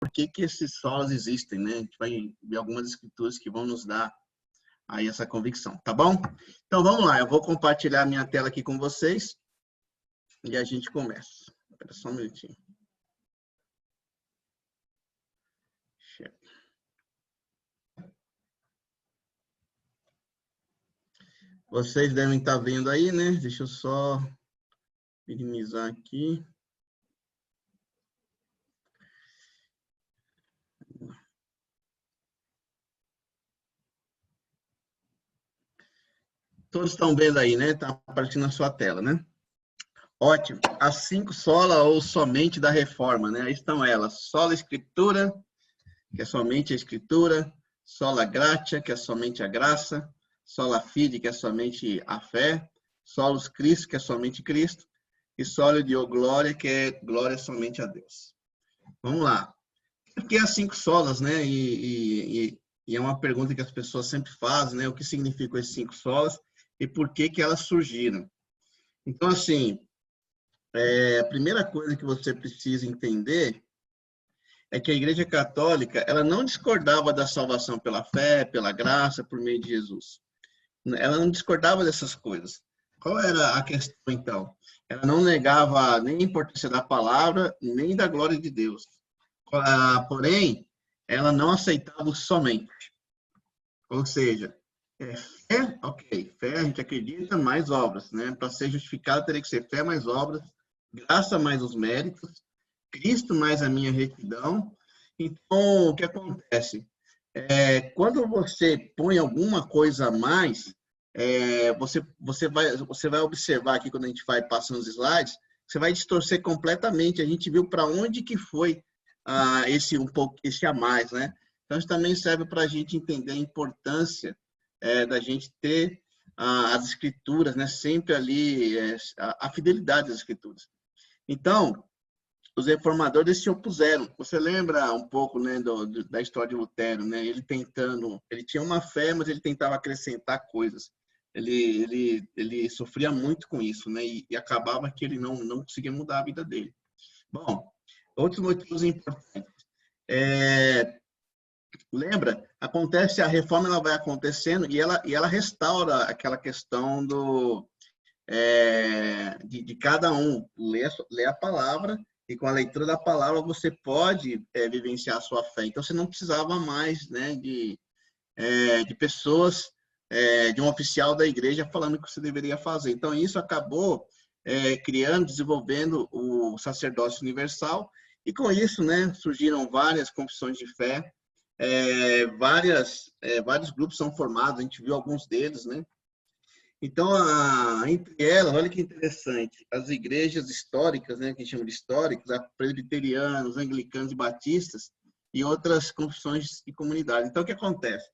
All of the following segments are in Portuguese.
por que que esses solas existem, né? A gente vai ver algumas escrituras que vão nos dar aí essa convicção, tá bom? Então vamos lá, eu vou compartilhar minha tela aqui com vocês e a gente começa. Espera só um minutinho. Vocês devem estar vendo aí, né? Deixa eu só minimizar aqui. Todos estão vendo aí, né? Está aparecendo na sua tela, né? Ótimo. As 5 sola ou somente da reforma, né? Aí estão elas. Sola Escritura, que é somente a Escritura. Sola Gratia, que é somente a graça. Sola Fide, que é somente a fé. Solus Christo, que é somente Cristo. E Soli Deo Glória, que é glória somente a Deus. Vamos lá. Por que as 5 solas, né? E é uma pergunta que as pessoas sempre fazem, né? O que significam as 5 solas e por que que elas surgiram? Então, assim, a primeira coisa que você precisa entender é que a Igreja Católica, ela não discordava da salvação pela fé, pela graça, por meio de Jesus. Ela não discordava dessas coisas. Qual era a questão, então? Ela não negava nem a importância da palavra, nem da glória de Deus. Porém, ela não aceitava o somente. Ou seja, fé, ok, fé a gente acredita, mais obras, né? Para ser justificado teria que ser fé mais obras, graça mais os méritos, Cristo mais a minha retidão. Então, o que acontece? Quando você põe alguma coisa a mais, você vai observar aqui, quando a gente vai passando os slides, você vai distorcer completamente. A gente viu para onde que foi esse a mais, né? Então, isso também serve para a gente entender a importância da gente ter as escrituras, né? Sempre ali, a fidelidade das escrituras. Então, os reformadores se opuseram. Você lembra um pouco, né, da história de Lutero, né? Ele tinha uma fé, mas ele tentava acrescentar coisas. Ele sofria muito com isso, né? E acabava que ele não conseguia mudar a vida dele. Bom, outros motivos importantes. Lembra? A reforma ela vai acontecendo e ela restaura aquela questão de cada um ler a palavra, e com a leitura da palavra você pode vivenciar a sua fé. Então, você não precisava mais, né, de pessoas, de um oficial da igreja falando o que você deveria fazer. Então, isso acabou desenvolvendo o sacerdócio universal, e com isso, né, surgiram várias confissões de fé, vários grupos são formados, a gente viu alguns deles, né? Então, entre elas, olha que interessante, as igrejas históricas, né, que a gente chama de históricas, presbiterianos, anglicanos e batistas, e outras confissões de comunidade. Então, o que acontece?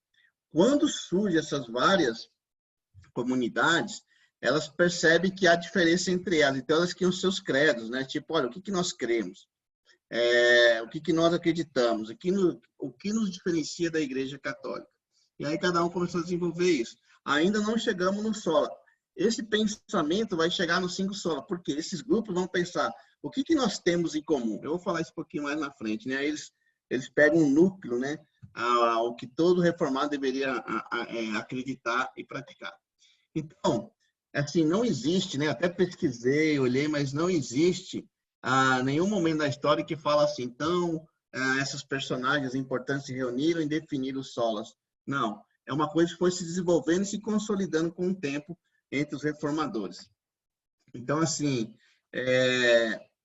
Quando surgem essas várias comunidades, elas percebem que há diferença entre elas. Então, elas criam seus credos, né? Tipo, olha, o que nós cremos? O que nós acreditamos? O que nos diferencia da Igreja Católica? E aí cada um começou a desenvolver isso. Ainda não chegamos no sola. Esse pensamento vai chegar no 5 sola, porque esses grupos vão pensar o que nós temos em comum. Eu vou falar isso um pouquinho mais na frente, né? Eles pegam um núcleo, né? O que todo reformado deveria acreditar e praticar. Então, assim, não existe, né? Até pesquisei, olhei, mas não existe nenhum momento da história que fala assim, então, esses personagens importantes se reuniram e definiram os solas. Não, é uma coisa que foi se desenvolvendo e se consolidando com o tempo entre os reformadores. Então, assim,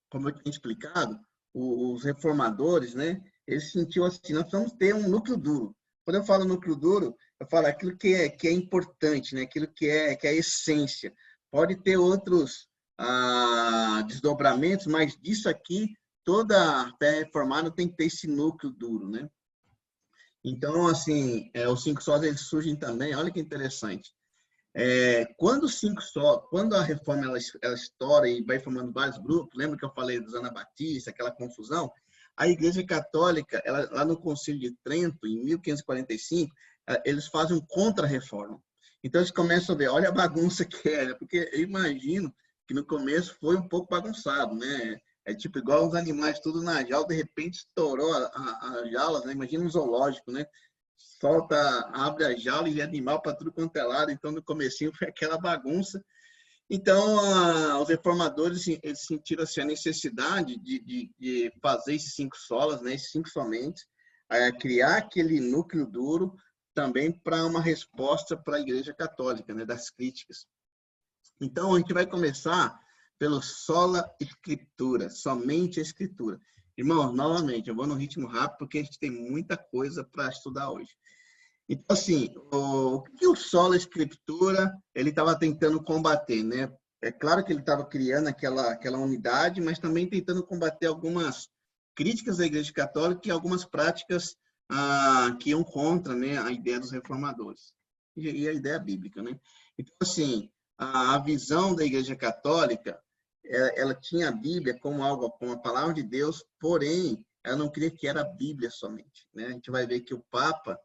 como eu tinha explicado, os reformadores, né, eles sentiam assim, nós precisamos ter um núcleo duro. Quando eu falo núcleo duro, eu falo aquilo que é importante, né, aquilo que é a essência. Pode ter outros desdobramentos, mas disso aqui, toda a fé reformada tem que ter esse núcleo duro, né? Então, assim, os 5 solas eles surgem também, olha que interessante. Quando a reforma ela estoura e vai formando vários grupos, lembra que eu falei dos anabatistas, aquela confusão? A Igreja Católica, lá no Concílio de Trento, em 1545, eles fazem um contra-reforma. Então, eles começam a ver, olha a bagunça que era, porque eu imagino que no começo foi um pouco bagunçado, né? É tipo igual os animais tudo na jaula, de repente estourou a jaula, né? Imagina um zoológico, né? Solta, abre a jaula e vê animal para tudo quanto é lado. Então, no comecinho foi aquela bagunça. Então, os reformadores eles sentiram assim, a necessidade de fazer esses 5 solas, né? Esses 5 somente, criar aquele núcleo duro também para uma resposta para a Igreja Católica, né? Das críticas. Então, a gente vai começar pelo sola escritura, somente a escritura. Irmãos, novamente, eu vou no ritmo rápido porque a gente tem muita coisa para estudar hoje. Então, assim, o que o sola escritura ele estava tentando combater, né? É claro que ele estava criando aquela unidade, mas também tentando combater algumas críticas da Igreja Católica e algumas práticas que iam contra, né, a ideia dos reformadores e a ideia bíblica, né? Então, assim, a visão da Igreja Católica, ela tinha a Bíblia como algo, como a palavra de Deus, porém, ela não queria que era a Bíblia somente, né? A gente vai ver que o Papa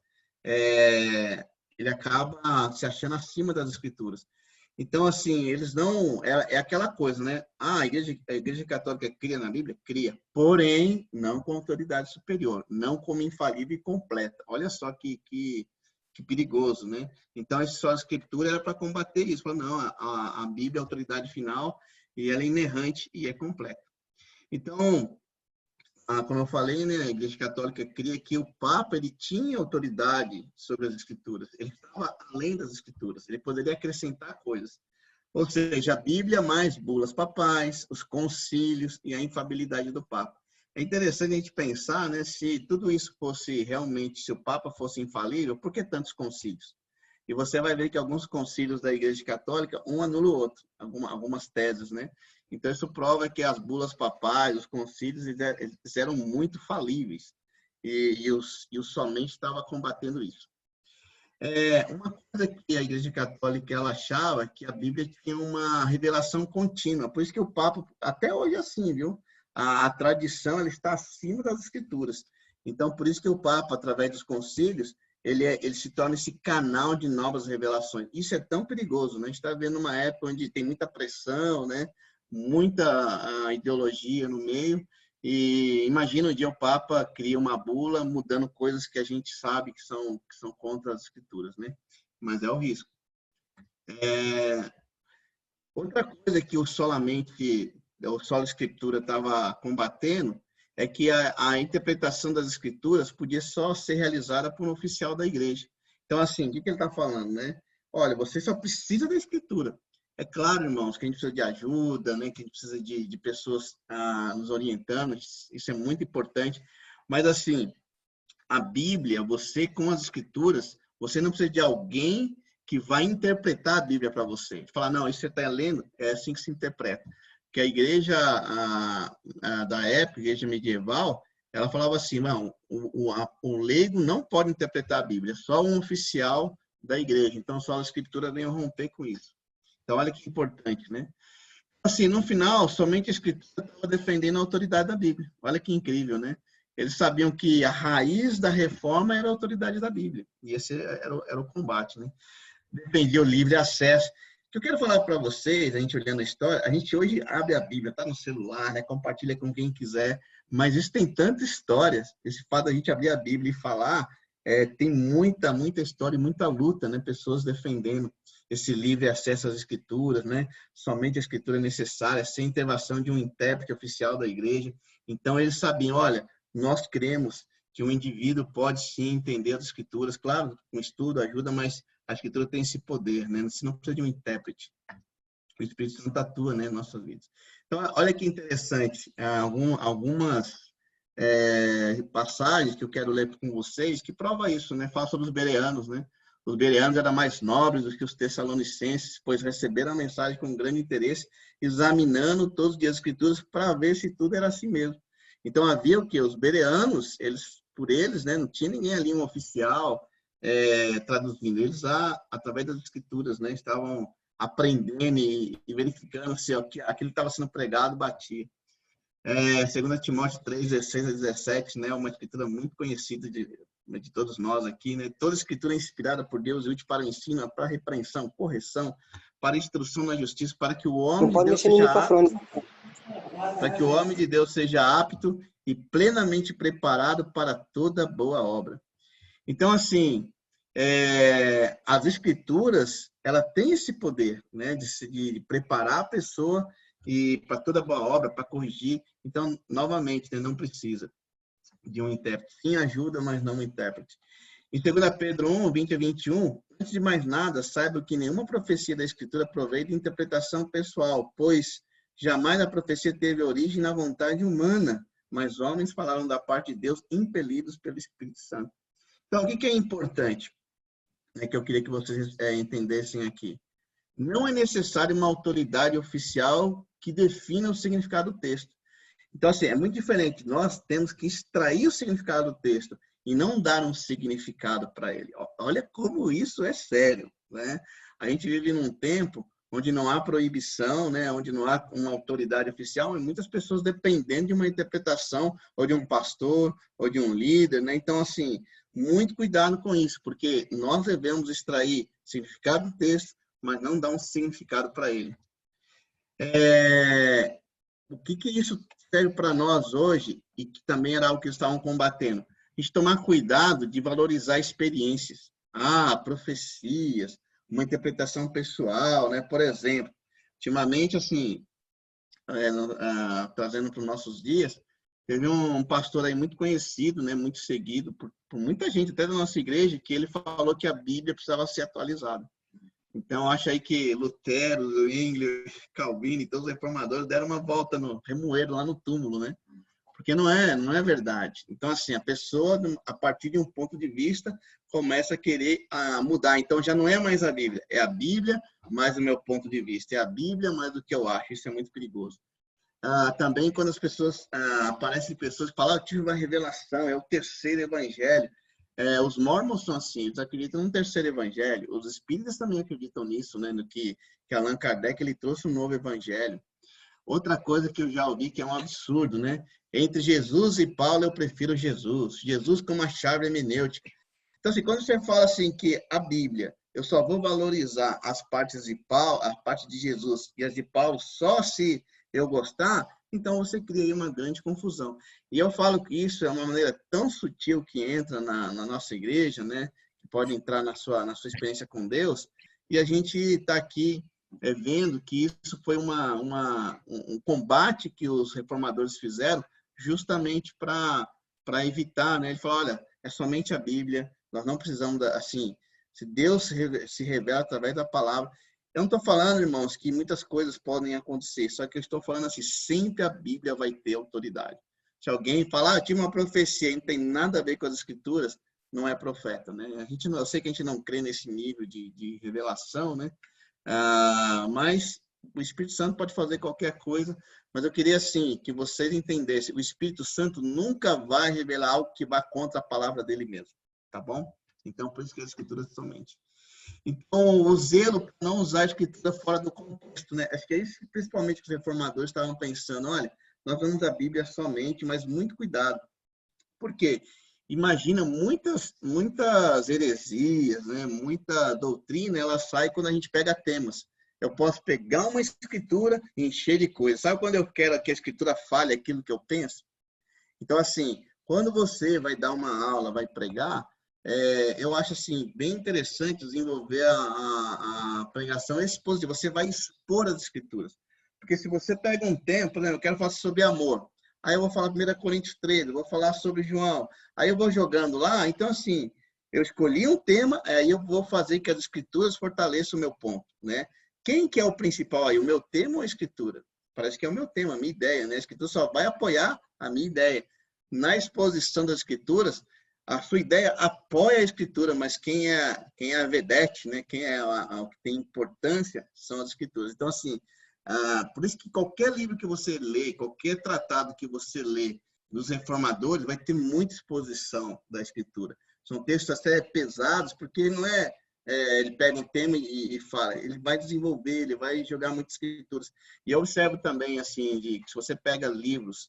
ele acaba se achando acima das Escrituras. Então, assim, eles não... É aquela coisa, né? A Igreja Católica cria na Bíblia? Cria. Porém, não com autoridade superior. Não como infalível e completa. Olha só que perigoso, né? Então, essa só a Escritura era para combater isso. Falar, não, a Bíblia é a autoridade final e ela é inerrante e é completa. Então, como eu falei, né, a Igreja Católica cria que o Papa ele tinha autoridade sobre as Escrituras. Ele estava além das Escrituras. Ele poderia acrescentar coisas. Ou seja, a Bíblia mais bulas papais, os concílios e a infalibilidade do Papa. É interessante a gente pensar, né, se tudo isso fosse realmente, se o Papa fosse infalível, por que tantos concílios? E você vai ver que alguns concílios da Igreja Católica, um anula o outro, algumas teses, né? Então, isso prova que as bulas papais, os concílios, eles eram muito falíveis. E o somente estava combatendo isso. Uma coisa que a Igreja Católica ela achava que a Bíblia tinha uma revelação contínua. Por isso que o Papa, até hoje é assim, viu? A tradição ela está acima das Escrituras. Então, por isso que o Papa, através dos concílios, ele se torna esse canal de novas revelações. Isso é tão perigoso, né? A gente está vendo uma época onde tem muita pressão, né? Muita ideologia no meio. E imagina um dia o Papa cria uma bula mudando coisas que a gente sabe que são contra as Escrituras, né? Mas é o risco. Outra coisa que o Sola Escritura estava combatendo é que a interpretação das Escrituras podia só ser realizada por um oficial da igreja. Então, assim, o que ele está falando, né? Olha, você só precisa da Escritura. É claro, irmãos, que a gente precisa de ajuda, né? Que a gente precisa de pessoas nos orientando, isso é muito importante. Mas, assim, a Bíblia, você com as Escrituras, você não precisa de alguém que vai interpretar a Bíblia para você. Falar, não, isso você está lendo, é assim que se interpreta. Porque a igreja da época, a igreja medieval, ela falava assim, não, o leigo não pode interpretar a Bíblia, só um oficial da igreja. Então, só a Escritura vem romper com isso. Então, olha que importante, né? Assim, no final, somente a Escritura estava defendendo a autoridade da Bíblia. Olha que incrível, né? Eles sabiam que a raiz da reforma era a autoridade da Bíblia. E esse era o combate, né? Defendia o livre acesso. O que eu quero falar para vocês, a gente olhando a história, a gente hoje abre a Bíblia, está no celular, né? Compartilha com quem quiser, mas isso tem tantas histórias. Esse fato da gente abrir a Bíblia e falar, tem muita história e muita luta, né? Pessoas defendendo esse livre acesso às Escrituras, né? Somente a Escritura é necessária, sem intervenção de um intérprete oficial da igreja. Então, eles sabiam, olha, nós cremos que o indivíduo pode sim entender as Escrituras, claro, com estudo ajuda, mas a Escritura tem esse poder, né? Você não precisa de um intérprete. O Espírito Santo atua, né, em nossas vidas. Então, olha que interessante, algumas passagens que eu quero ler com vocês que prova isso, né? Fala sobre os bereanos, né? Os bereanos eram mais nobres do que os tessalonicenses, pois receberam a mensagem com grande interesse, examinando todos os dias as Escrituras para ver se tudo era assim mesmo. Então, havia o quê? Os bereanos, por eles, né, não tinha ninguém ali, um oficial, traduzindo. Eles, através das Escrituras, né, estavam aprendendo e verificando se aquilo que estava sendo pregado batia. 2 Timóteo 3, 16 a 17, né, uma escritura muito conhecida de todos nós aqui, né? Toda escritura é inspirada por Deus e útil para o ensino, para a repreensão, correção, para a instrução na justiça, para que o homem Não de pode Deus mexer no seja apto. microfone. para que o homem de Deus seja apto e plenamente preparado para toda boa obra. Então, assim, as escrituras, ela tem esse poder, né, de preparar a pessoa e para toda boa obra, para corrigir. Então, novamente, né, não precisa de um intérprete. Sim, ajuda, mas não um intérprete. Em 2 Pedro 1, 20 a 21, antes de mais nada, saiba que nenhuma profecia da Escritura provém de interpretação pessoal, pois jamais a profecia teve origem na vontade humana, mas homens falaram da parte de Deus impelidos pelo Espírito Santo. Então, o que é importante? Que eu queria que vocês entendessem aqui. Não é necessário uma autoridade oficial que defina o significado do texto. Então, assim, é muito diferente. Nós temos que extrair o significado do texto e não dar um significado para ele. Olha como isso é sério, né? A gente vive num tempo onde não há proibição, né? Onde não há uma autoridade oficial, e muitas pessoas dependendo de uma interpretação, ou de um pastor, ou de um líder, né? Então, assim, muito cuidado com isso, porque nós devemos extrair significado do texto, mas não dar um significado para ele. O que isso serve para nós hoje, e que também era algo que eles estavam combatendo? A gente tomar cuidado de valorizar experiências. Profecias, uma interpretação pessoal, né? Por exemplo, ultimamente, assim, trazendo para os nossos dias, teve um pastor aí muito conhecido, né? Muito seguido por muita gente, até da nossa igreja, que ele falou que a Bíblia precisava ser atualizada. Então, acho aí que Lutero, Zwingli, Calvino e todos os reformadores deram uma volta no remoeiro lá no túmulo, né? Porque não é verdade. Então, assim, a pessoa, a partir de um ponto de vista, começa a querer mudar. Então, já não é mais a Bíblia. É a Bíblia mais o meu ponto de vista. É a Bíblia mais do que eu acho. Isso é muito perigoso. Também, quando as pessoas, aparecem pessoas que falam, eu tive uma revelação, é o terceiro evangelho. Os mormons são assim, eles acreditam no terceiro evangelho. Os espíritas também acreditam nisso, né? No que Allan Kardec ele trouxe um novo evangelho. Outra coisa que eu já ouvi que é um absurdo, né? Entre Jesus e Paulo, eu prefiro Jesus. Jesus como a chave hermenêutica. Então, assim, quando você fala assim que a Bíblia, eu só vou valorizar as partes de Paulo, a parte de Jesus e as de Paulo só se eu gostar, então você cria aí uma grande confusão. E eu falo que isso é uma maneira tão sutil que entra na nossa igreja, né? Que pode entrar na sua experiência com Deus, e a gente está aqui vendo que isso foi um combate que os reformadores fizeram justamente para evitar, né? Ele falou, olha, é somente a Bíblia, nós não precisamos, assim, se Deus se revela através da palavra. Eu não estou falando, irmãos, que muitas coisas podem acontecer, só que eu estou falando assim, sempre a Bíblia vai ter autoridade. Se alguém falar, tive uma profecia e não tem nada a ver com as escrituras, não é profeta, né? Eu sei que a gente não crê nesse nível de revelação, né? Mas o Espírito Santo pode fazer qualquer coisa, mas eu queria, assim, que vocês entendessem, o Espírito Santo nunca vai revelar algo que vá contra a palavra dele mesmo, tá bom? Então, por isso que as escrituras somente. Então, o zelo para não usar a escritura fora do contexto, né? Acho que é isso principalmente que os reformadores estavam pensando, olha, nós vamos a Bíblia somente, mas muito cuidado. Por quê? Imagina, muitas heresias, né? Muita doutrina, ela sai quando a gente pega temas. Eu posso pegar uma escritura e encher de coisas. Sabe quando eu quero que a escritura fale aquilo que eu penso? Então, assim, quando você vai dar uma aula, vai pregar, eu acho assim bem interessante desenvolver a pregação expositiva. Você vai expor as escrituras. Porque se você pega um tempo, por exemplo, eu quero falar sobre amor. Aí eu vou falar 1 Coríntios 13, vou falar sobre João. Aí eu vou jogando lá. Então, assim, eu escolhi um tema, aí eu vou fazer que as escrituras fortaleçam o meu ponto, né? Quem que é o principal aí? O meu tema ou a escritura? Parece que é o meu tema, a minha ideia, né? A escritura só vai apoiar a minha ideia. Na exposição das escrituras, a sua ideia apoia a escritura, mas quem é a vedete, né? Quem é o que tem importância são as escrituras. Então, assim, por isso que qualquer livro que você lê, qualquer tratado que você lê dos reformadores, vai ter muita exposição da escritura. São textos até pesados, porque não ele pega um tema e fala, ele vai desenvolver, ele vai jogar muitas escrituras. E eu observo também, assim, que se você pega livros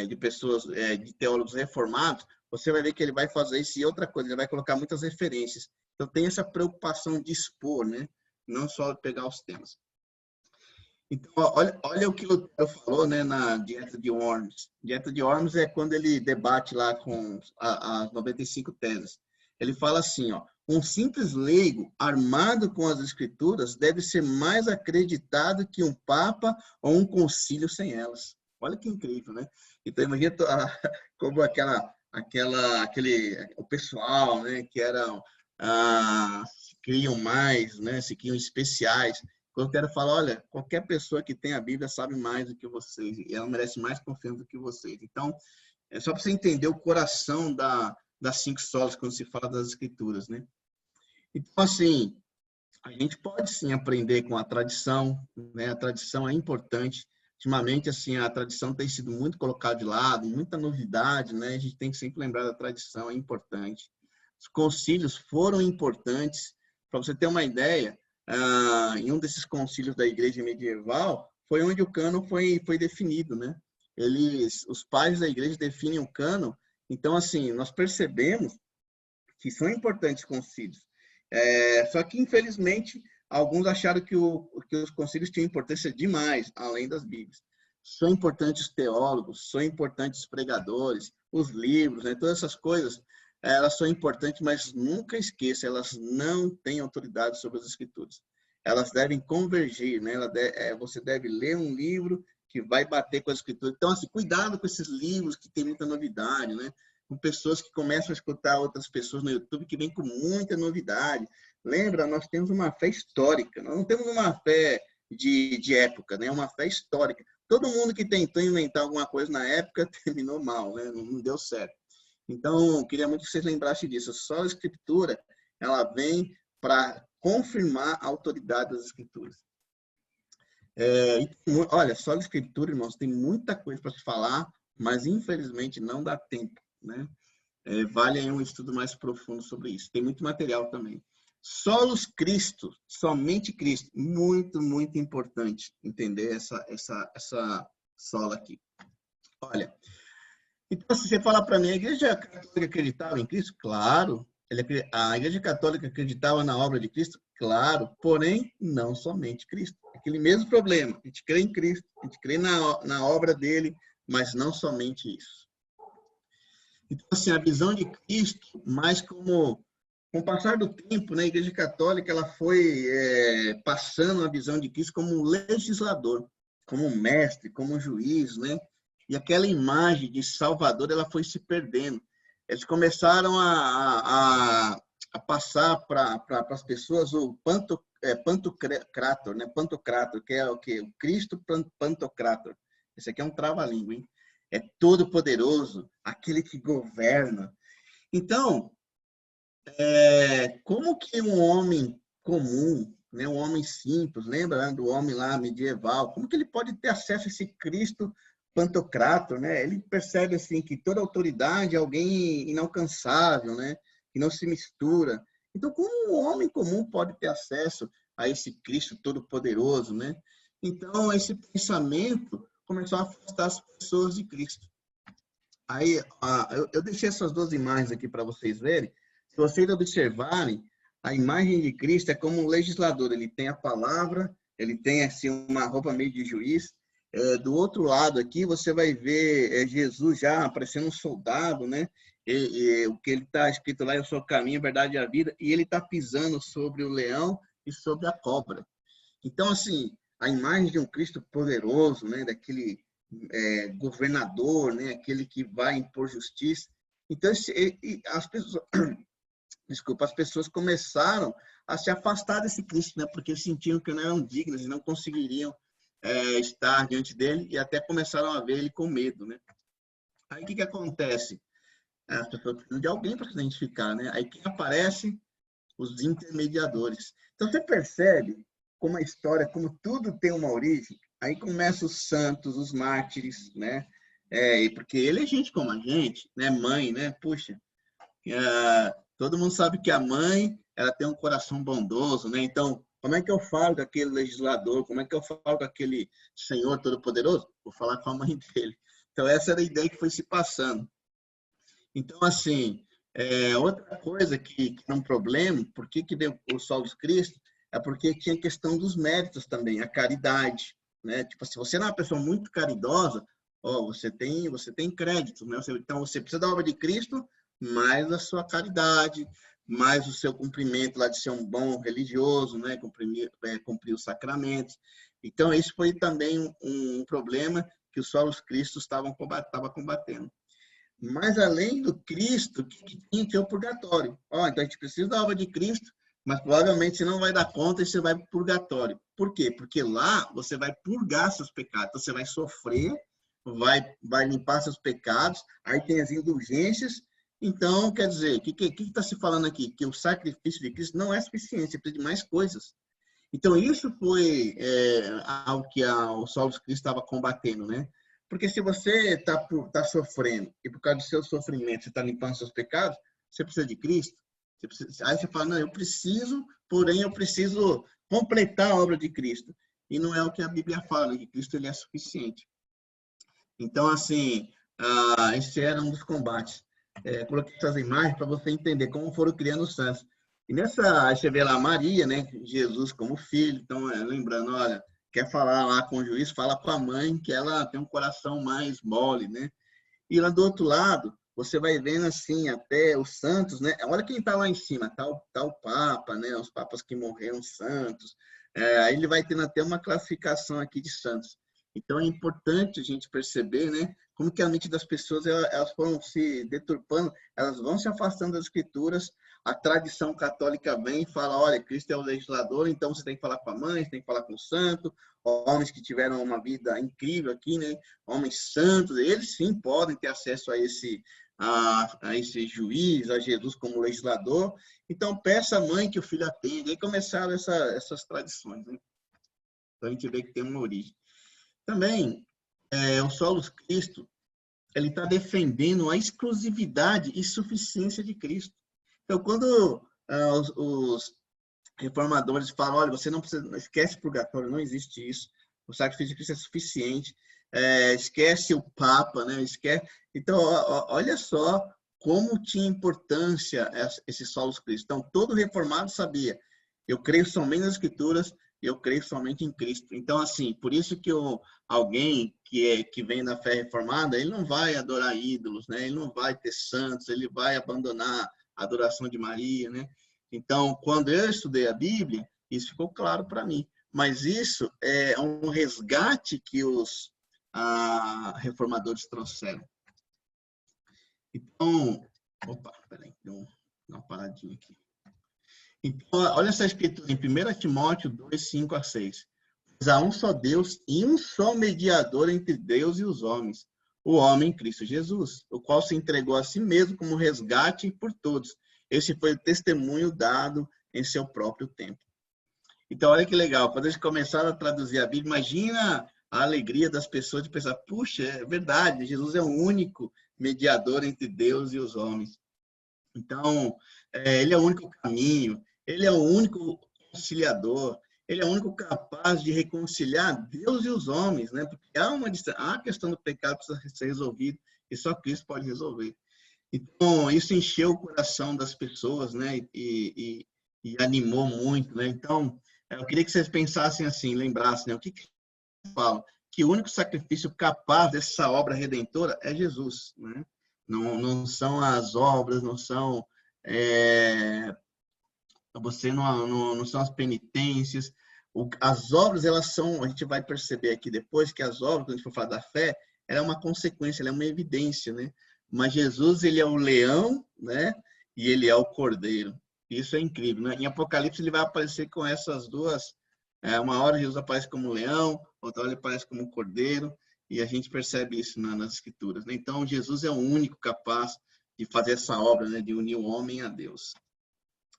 de pessoas, de teólogos reformados, você vai ver que ele vai fazer isso e outra coisa, ele vai colocar muitas referências. Então, tem essa preocupação de expor, né? Não só pegar os temas. Então, olha o que Lutero falou, né, na Dieta de Worms. Dieta de Worms é quando ele debate lá com as 95 teses. Ele fala assim, ó, um simples leigo armado com as escrituras deve ser mais acreditado que um papa ou um concílio sem elas. Olha que incrível, né? Então, imagina como o pessoal, né, que eram, se criam mais, né, se criam especiais. Eu quero falar, olha, qualquer pessoa que tem a Bíblia sabe mais do que vocês, e ela merece mais confiança do que vocês. Então, é só para você entender o coração das 5 solas quando se fala das Escrituras, né? Então, assim, a gente pode sim aprender com a tradição, né? A tradição é importante. Ultimamente, assim, a tradição tem sido muito colocada de lado, muita novidade, né? A gente tem que sempre lembrar da tradição, é importante. Os concílios foram importantes. Para você ter uma ideia, em um desses concílios da igreja medieval, foi onde o cânon foi definido, né? Os pais da igreja definem o cânon. Então, assim, nós percebemos que são importantes concílios. Só que, infelizmente, alguns acharam que os concílios tinham importância demais, além das Bíblias. São importantes os teólogos, são importantes os pregadores, os livros, né? Todas essas coisas, elas são importantes, mas nunca esqueça, elas não têm autoridade sobre as Escrituras. Elas devem convergir, né? Você deve ler um livro que vai bater com as Escrituras. Então, assim, cuidado com esses livros que tem muita novidade, né? Com pessoas que começam a escutar outras pessoas no YouTube que vêm com muita novidade. Lembra, nós temos uma fé histórica, nós não temos uma fé de época, né? Uma fé histórica. Todo mundo que tentou inventar alguma coisa na época terminou mal, né? Não deu certo. Então, queria muito que vocês lembrassem disso. Só a Escritura, ela vem para confirmar a autoridade das Escrituras. Olha, só a Escritura, irmãos, tem muita coisa para se falar, mas infelizmente não dá tempo, né? Vale aí um estudo mais profundo sobre isso. Tem muito material também. Solos Cristo, somente Cristo. Muito, muito importante entender essa sola aqui. Olha, então se você falar para mim, a Igreja Católica acreditava em Cristo? Claro. A Igreja Católica acreditava na obra de Cristo? Claro. Porém, não somente Cristo. Aquele mesmo problema. A gente crê em Cristo, a gente crê na obra dele, mas não somente isso. Então, assim, a visão de Cristo, mais com o passar do tempo, né, a Igreja Católica ela foi passando a visão de Cristo como um legislador, como um mestre, como um juiz, né? E aquela imagem de Salvador ela foi se perdendo. Eles começaram a passar para as pessoas o pantocrator, né? Pantocrator, que é o quê? O Cristo Pantocrator. Esse aqui é um trava-língua, hein? É todo poderoso, aquele que governa. Então, como que um homem comum, né, um homem simples, lembra, né, do homem lá medieval, como que ele pode ter acesso a esse Cristo Pantocrator, né? Ele percebe assim que toda autoridade é alguém inalcançável, né, que não se mistura. Então, como um homem comum pode ter acesso a esse Cristo todo-poderoso, né? Então, esse pensamento começou a afastar as pessoas de Cristo. Aí, eu deixei essas 2 imagens aqui para vocês verem. Se vocês observarem, a imagem de Cristo é como um legislador. Ele tem a palavra, ele tem assim, uma roupa meio de juiz. Do outro lado aqui, você vai ver Jesus já parecendo um soldado, né? O que ele está escrito lá, eu sou o caminho, a verdade e a vida. E ele está pisando sobre o leão e sobre a cobra. Então, assim, a imagem de um Cristo poderoso, né? Daquele governador, né? Aquele que vai impor justiça. Então, as pessoas, desculpa, as pessoas começaram a se afastar desse Cristo, né? Porque sentiam que não eram dignas e não conseguiriam estar diante dele e até começaram a ver ele com medo, né? Aí o que acontece? As pessoas precisam de alguém para se identificar, né? Aí quem aparece? Os intermediadores. Então você percebe como a história, como tudo tem uma origem. Aí começam os santos, os mártires, né? Porque ele é gente como a gente, né? Mãe, né? Puxa, todo mundo sabe que a mãe, ela tem um coração bondoso, né? Então, como é que eu falo com aquele legislador? Como é que eu falo com aquele Senhor Todo-Poderoso? Vou falar com a mãe dele. Então, essa era a ideia que foi se passando. Então, assim, outra coisa que é um problema, por que veio o Solos Cristo? É porque tinha a questão dos méritos também, a caridade. né? Tipo, se você é uma pessoa muito caridosa, ó, você tem crédito, né? Então, você precisa da obra de Cristo, mais a sua caridade, mais o seu cumprimento lá de ser um bom religioso, né? Cumprir os sacramentos. Então, isso foi também um problema que os solos cristos estavam combatendo. Mas, além do Cristo, que tinha que ter o purgatório. Ó, então, a gente precisa da obra de Cristo, mas provavelmente você não vai dar conta e você vai para o purgatório. Por quê? Porque lá você vai purgar seus pecados. Então, você vai sofrer, vai limpar seus pecados, aí tem as indulgências. Então, quer dizer, o que está se falando aqui? Que o sacrifício de Cristo não é suficiente, você precisa de mais coisas. Então, isso foi algo que o Saulo Cristo estava combatendo, né? Porque se você está sofrendo e por causa do seu sofrimento você está limpando seus pecados, você precisa de Cristo. Aí você fala, não, eu preciso, porém eu preciso completar a obra de Cristo. E não é o que a Bíblia fala, que Cristo ele é suficiente. Então, assim, esse era um dos combates. Coloquei essas imagens para você entender como foram criando os santos. E aí você vê lá Maria, né? Jesus como filho. Então, lembrando, olha, quer falar lá com o juiz, fala com a mãe, que ela tem um coração mais mole, né? E lá do outro lado, você vai vendo assim, até os santos, né? Olha quem está lá em cima, tá o Papa, né? Os papas que morreram santos. Aí ele vai tendo até uma classificação aqui de santos. Então é importante a gente perceber, né? Como que a mente das pessoas elas foram se deturpando, elas vão se afastando das escrituras. A tradição católica vem e fala, olha, Cristo é o legislador, então você tem que falar com a mãe, você tem que falar com o santo, homens que tiveram uma vida incrível aqui, né? Homens santos, eles sim podem ter acesso a esse juiz, a Jesus como legislador. Então, peça à mãe que o filho atenda. E começaram essas tradições, né? Então, a gente vê que tem uma origem. Também, o Solos Cristo, ele está defendendo a exclusividade e suficiência de Cristo. Então, quando os reformadores falam, olha, você não precisa, esquece o purgatório, não existe isso. O sacrifício de Cristo é suficiente. Esquece o Papa, né? Esquece. Então, olha só como tinha importância esse Solos Cristo. Então, todo reformado sabia, eu creio somente nas Escrituras, eu creio somente em Cristo. Então, assim, por isso que alguém que vem da fé reformada, ele não vai adorar ídolos, né? Ele não vai ter santos, ele vai abandonar a adoração de Maria, né? Então, quando eu estudei a Bíblia, isso ficou claro para mim. Mas isso é um resgate que os reformadores trouxeram. Então, peraí, deu uma paradinha aqui. Então, olha essa escritura em 1 Timóteo 2, 5 a 6. Pois há um só Deus e um só mediador entre Deus e os homens, o homem Cristo Jesus, o qual se entregou a si mesmo como resgate por todos. Esse foi o testemunho dado em seu próprio tempo. Então, olha que legal, quando eles começaram a traduzir a Bíblia, imagina a alegria das pessoas de pensar, puxa, é verdade, Jesus é o único mediador entre Deus e os homens. Então, ele é o único caminho, ele é o único conciliador, ele é o único capaz de reconciliar Deus e os homens, né? Porque há a questão do pecado que precisa ser resolvido e só Cristo pode resolver. Então, isso encheu o coração das pessoas, né? E animou muito, né? Então, eu queria que vocês pensassem assim, lembrassem, né? O que eu falo? Que o único sacrifício capaz dessa obra redentora é Jesus, né? Não são as obras, não são não são as penitências. As obras, elas são, a gente vai perceber aqui depois que as obras, quando a gente for falar da fé, ela é uma consequência, ela é uma evidência, né? Mas Jesus, ele é o leão, né? E ele é o cordeiro. Isso é incrível, né? Em Apocalipse, ele vai aparecer com essas duas. Uma hora Jesus aparece como leão, outra hora ele aparece como cordeiro, e a gente percebe isso nas Escrituras, né? Então, Jesus é o único capaz de fazer essa obra, né? De unir o homem a Deus,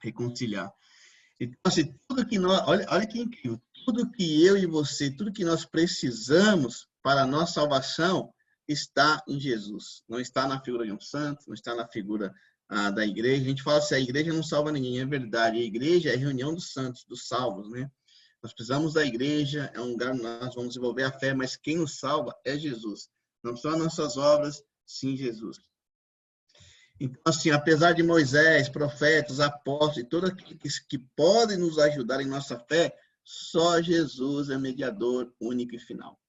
reconciliar. Então, assim, tudo que nós, olha que incrível, tudo que eu e você, tudo que nós precisamos para a nossa salvação está em Jesus. Não está na figura de um santo, não está na figura da igreja. A gente fala assim, a igreja não salva ninguém, é verdade. A igreja é a reunião dos santos, dos salvos, né? Nós precisamos da igreja, é um lugar onde nós vamos desenvolver a fé, mas quem nos salva é Jesus. Não são as nossas obras, sim Jesus. Então, assim, apesar de Moisés, profetas, apóstolos e todos aqueles que podem nos ajudar em nossa fé, Só Jesus é mediador único e final.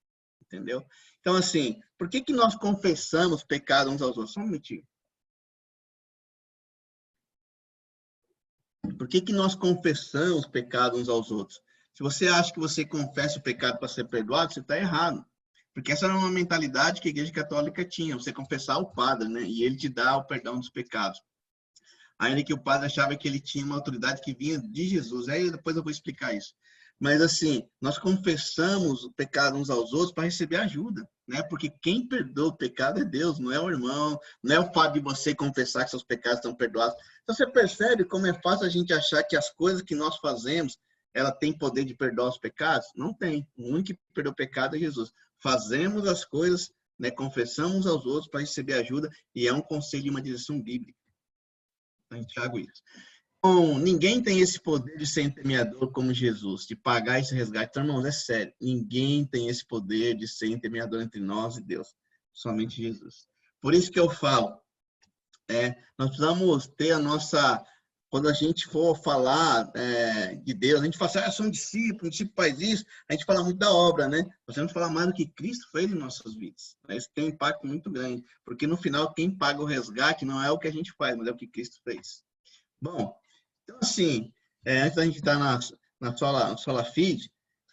Entendeu? Então, assim, por que nós confessamos pecado uns aos outros? Só um minutinho. Por que nós confessamos pecado uns aos outros? Se você acha que você confessa o pecado para ser perdoado, você está errado. Porque essa era uma mentalidade que a Igreja Católica tinha, você confessar ao padre, né? E ele te dá o perdão dos pecados. Ainda que o padre achava que ele tinha uma autoridade que vinha de Jesus. Aí depois eu vou explicar isso. Mas assim, nós confessamos o pecado uns aos outros para receber ajuda, né? Porque quem perdoa o pecado é Deus, não é o irmão, não é o fato de você confessar que seus pecados estão perdoados. Então você percebe como é fácil a gente achar que as coisas que nós fazemos, ela tem poder de perdoar os pecados? Não tem. O único que perdoa o pecado é Jesus. Fazemos as coisas, né? Confessamos aos outros para receber ajuda e é um conselho e uma direção bíblica. Em Tiago isso. Então, ninguém tem esse poder de ser intermediador como Jesus, de pagar esse resgate. Então, irmãos, é sério. Ninguém tem esse poder de ser intermediador entre nós e Deus. Somente Jesus. Por isso que eu falo, nós precisamos ter a nossa... Quando a gente for falar de Deus, a gente fala assim, eu sou um discípulo, faz isso. A gente fala muito da obra, né? Nós temos que falar mais do que Cristo fez em nossas vidas. Isso tem um impacto muito grande. Porque, no final, quem paga o resgate não é o que a gente faz, mas é o que Cristo fez. Bom, então, assim, antes da gente estar na sola feed,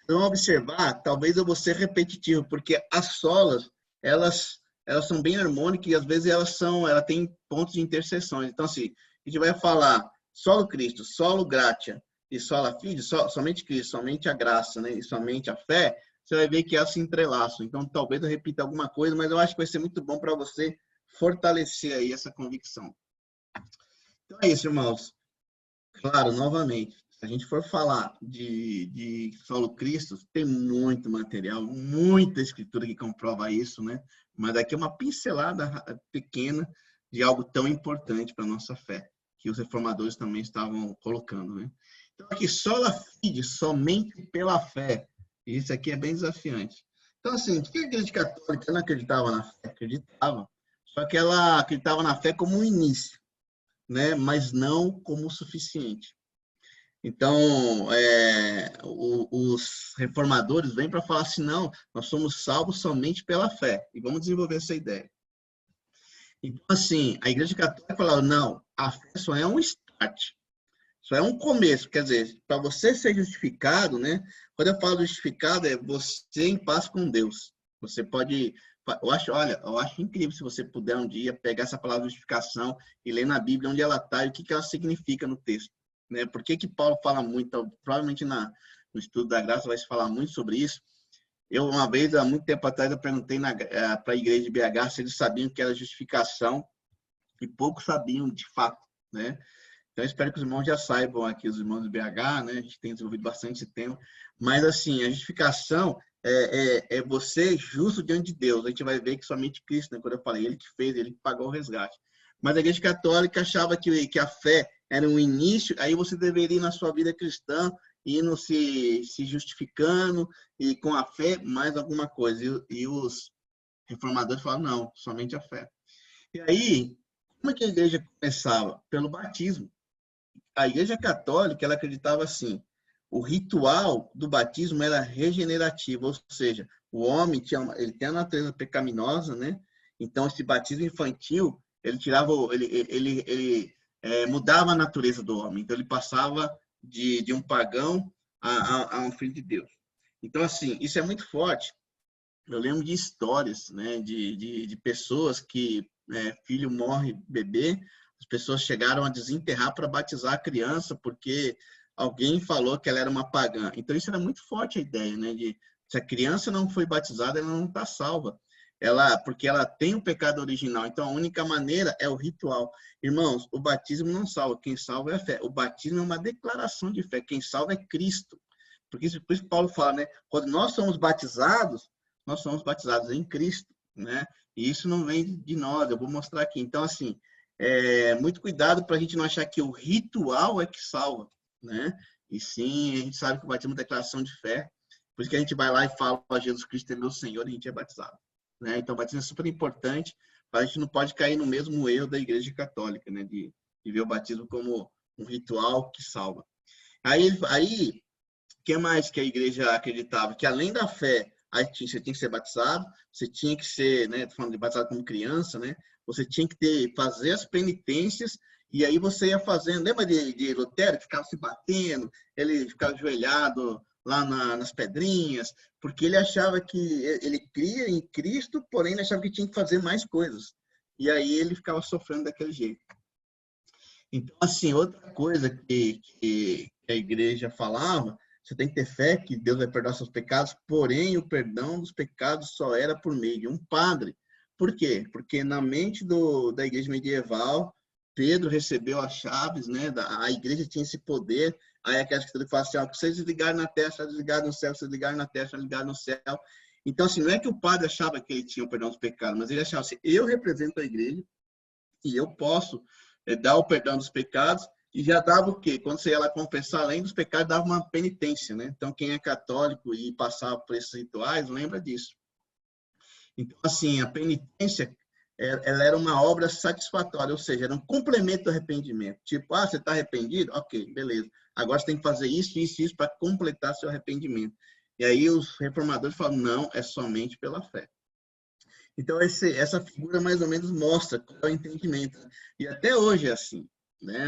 vamos observar, talvez eu vou ser repetitivo, porque as solas, elas são bem harmônicas e às vezes ela tem pontos de interseções. Então, assim, a gente vai falar solo Cristo, solo gratia e sola fide, somente Cristo, somente a graça, né? E somente a fé, você vai ver que elas se entrelaçam. Então, talvez eu repita alguma coisa, mas eu acho que vai ser muito bom para você fortalecer aí essa convicção. Então é isso, irmãos. Claro, novamente, se a gente for falar de solo Cristo, tem muito material, muita escritura que comprova isso, né? Mas aqui é uma pincelada pequena de algo tão importante para a nossa fé, que os reformadores também estavam colocando, né? Então, aqui, sola fide, somente pela fé. Isso aqui é bem desafiante. Então, assim, por que a Igreja Católica não acreditava na fé? Acreditava. Só que ela acreditava na fé como um início, né? Mas não como o suficiente. Então, os reformadores vêm para falar assim, não, nós somos salvos somente pela fé. E vamos desenvolver essa ideia. Então, assim, a Igreja Católica falou, não, a fé só é um start, só é um começo. Quer dizer, para você ser justificado, né? Quando eu falo justificado, é você em paz com Deus. Você pode... eu acho incrível se você puder um dia pegar essa palavra justificação e ler na Bíblia onde ela está e o que ela significa no texto. Né? Por que Paulo fala muito? Provavelmente no estudo da graça vai se falar muito sobre isso. Eu, uma vez, há muito tempo atrás, eu perguntei para a igreja de BH se eles sabiam o que era justificação e poucos sabiam de fato. Né? Então, eu espero que os irmãos já saibam aqui, os irmãos do BH, né? A gente tem desenvolvido bastante esse tema. Mas, assim, a justificação é você justo diante de Deus. A gente vai ver que somente Cristo, né? Quando eu falei, ele que fez, ele que pagou o resgate. Mas a Igreja Católica achava que a fé era um início, aí você deveria ir na sua vida cristã, indo se justificando, e com a fé, mais alguma coisa. E os reformadores falaram, não, somente a fé. E aí, como é que a igreja começava? Pelo batismo. A Igreja Católica, ela acreditava assim, o ritual do batismo era regenerativo, ou seja, o homem ele tem a natureza pecaminosa, né? Então, esse batismo infantil, ele tirava, ele mudava a natureza do homem. Então, ele passava de um pagão a um filho de Deus. Então, assim, isso é muito forte. Eu lembro de histórias, né, de pessoas que filho morre bebê, as pessoas chegaram a desenterrar para batizar a criança porque alguém falou que ela era uma pagã. Então isso era muito forte a ideia, né, de se a criança não foi batizada, ela não está salva. Porque ela tem o pecado original. Então a única maneira é o ritual. Irmãos, o batismo não salva, quem salva é a fé. O batismo é uma declaração de fé, quem salva é Cristo. Por isso Paulo fala, né, quando nós somos batizados em Cristo, né? E isso não vem de nós, eu vou mostrar aqui. Então, assim, muito cuidado para a gente não achar que o ritual é que salva, né? E sim, a gente sabe que o batismo é uma declaração de fé, por isso que a gente vai lá e fala, Jesus Cristo é meu Senhor, e a gente é batizado, né? Então, o batismo é super importante, mas a gente não pode cair no mesmo erro da Igreja Católica, né? De ver o batismo como um ritual que salva. Aí o que mais que a igreja acreditava? Que além da fé, aí você tinha que ser batizado, você tinha que ser, né, tô falando de batizado como criança, né? Você tinha que fazer as penitências e aí você ia fazendo. Lembra de Lutero, que ficava se batendo, ele ficava ajoelhado lá nas pedrinhas, porque ele achava que ele cria em Cristo, porém ele achava que tinha que fazer mais coisas. E aí ele ficava sofrendo daquele jeito. Então, assim, outra coisa que a igreja falava, você tem que ter fé que Deus vai perdoar seus pecados, porém o perdão dos pecados só era por meio de um padre. Por quê? Porque na mente da igreja medieval, Pedro recebeu as chaves, né? A igreja tinha esse poder. Aí aquelas que fala assim, ó, que vocês desligarem na terra, está desligado no céu, vocês desligarem na terra, está ligado no céu. Então, assim, não é que o padre achava que ele tinha o perdão dos pecados, mas ele achava assim, eu represento a igreja e eu posso dar o perdão dos pecados, e já dava o quê? Quando você ia lá confessar, além dos pecados, dava uma penitência, né? Então, quem é católico e passava por esses rituais, lembra disso. Então, assim, a penitência, ela era uma obra satisfatória, ou seja, era um complemento do arrependimento. Tipo, você está arrependido? Ok, beleza. Agora você tem que fazer isso, isso e isso para completar seu arrependimento. E aí os reformadores falam, não, é somente pela fé. Então, essa figura mais ou menos mostra qual é o entendimento. E até hoje é assim, né?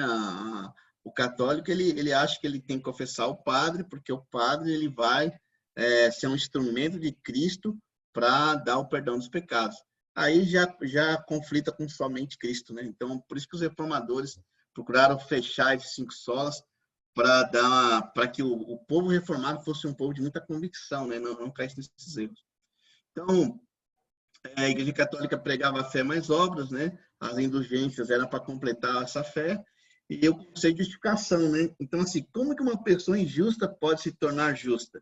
O católico, ele acha que ele tem que confessar o padre, porque o padre ele vai ser um instrumento de Cristo para dar o perdão dos pecados. Aí já conflita com somente Cristo, né? Então, por isso que os reformadores procuraram fechar esses 5 solas para que o povo reformado fosse um povo de muita convicção, né? Não caísse nesses erros. Então, a Igreja Católica pregava a fé mais obras, né? As indulgências eram para completar essa fé, e o conceito de justificação, né? Então, assim, como que uma pessoa injusta pode se tornar justa?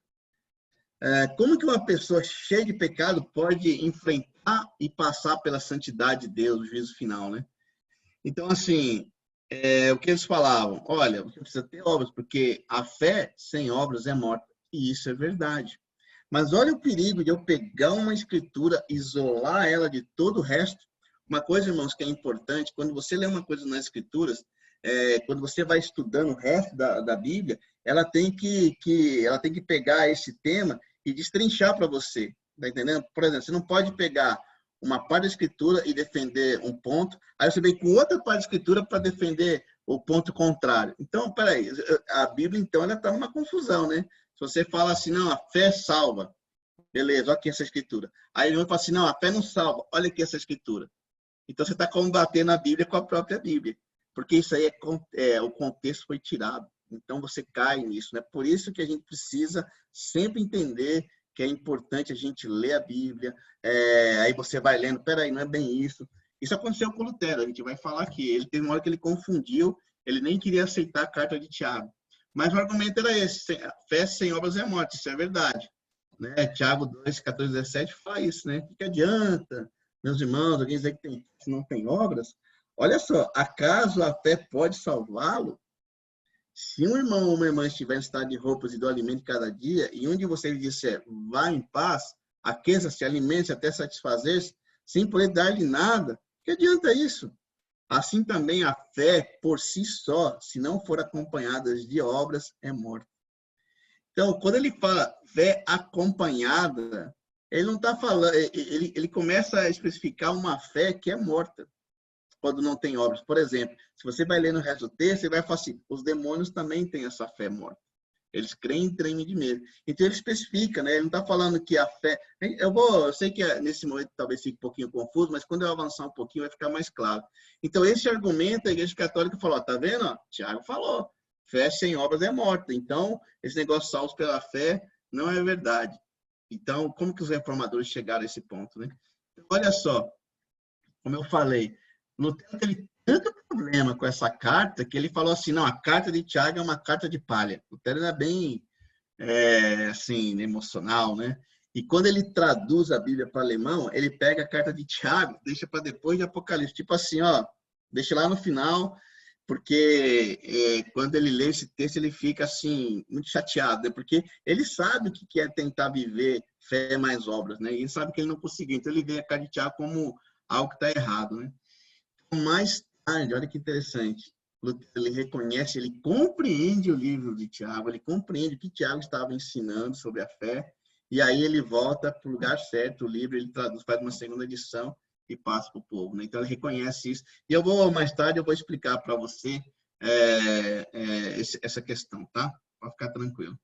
Como que uma pessoa cheia de pecado pode enfrentar e passar pela santidade de Deus, o juízo final, né? Então, assim, o que eles falavam? Olha, você precisa ter obras, porque a fé sem obras é morta. E isso é verdade. Mas olha o perigo de eu pegar uma escritura, isolar ela de todo o resto. Uma coisa, irmãos, que é importante, quando você lê uma coisa nas escrituras, quando você vai estudando o resto da Bíblia, ela tem que pegar esse tema e destrinchar para você. Tá entendendo? Por exemplo, você não pode pegar uma parte da escritura e defender um ponto, aí você vem com outra parte da escritura para defender o ponto contrário. Então, peraí, a Bíblia, então, ela está numa confusão, né? Se você fala assim, não, a fé salva, beleza, olha aqui essa escritura. Aí ele vai falar assim, não, a fé não salva, olha aqui essa escritura. Então você está combatendo a Bíblia com a própria Bíblia, porque isso aí o contexto foi tirado. Então você cai nisso, né? Por isso que a gente precisa sempre entender que é importante a gente ler a Bíblia. Aí você vai lendo, peraí, não é bem isso. Isso aconteceu com Lutero, a gente vai falar aqui. Ele teve uma hora que ele confundiu, ele nem queria aceitar a carta de Tiago. Mas o argumento era esse: fé sem obras é morte, isso é verdade. Né? Tiago 2, 14, 17 fala isso, né? O que adianta, meus irmãos, alguém dizer que não tem obras? Olha só, acaso a fé pode salvá-lo? Se um irmão ou uma irmã estiver em estado de roupas e do alimento cada dia, e um de vocês disser, vá em paz, aqueça-se, alimente-se até satisfazer-se, sem poder dar-lhe nada, que adianta isso? Assim também a fé por si só, se não for acompanhada de obras, é morta. Então, quando ele fala fé acompanhada, ele não está falando, ele começa a especificar uma fé que é morta, quando não tem obras. Por exemplo, se você vai ler no resto do texto, você vai falar assim, os demônios também têm essa fé morta. Eles creem e tremem de medo. Então ele especifica, né? Ele não está falando que a fé. Eu sei que nesse momento talvez fique um pouquinho confuso, mas quando eu avançar um pouquinho vai ficar mais claro. Então, esse argumento a Igreja Católica falou: tá vendo? Tiago falou, fé sem obras é morta. Então, esse negócio salvos pela fé não é verdade. Então, como que os reformadores chegaram a esse ponto, né? Então, olha só, como eu falei, Lutero teve tanto problema com essa carta que ele falou assim: não, a carta de Tiago é uma carta de palha. Lutero era bem assim, emocional, né? E quando ele traduz a Bíblia para alemão, ele pega a carta de Tiago, deixa para depois de Apocalipse. Tipo assim, ó, deixa lá no final, porque quando ele lê esse texto, ele fica assim, muito chateado, né? Porque ele sabe o que é tentar viver fé mais obras, né? E ele sabe que ele não conseguiu. Então ele vê a carta de Tiago como algo que está errado, né? Mais tarde, olha que interessante. Lutero, ele reconhece, ele compreende o livro de Tiago, ele compreende o que Tiago estava ensinando sobre a fé, e aí ele volta para o lugar certo, o livro, ele traduz, faz uma segunda edição e passa para o povo, né? Então ele reconhece isso. E eu vou, mais tarde, eu vou explicar para você essa questão, tá? Pode ficar tranquilo.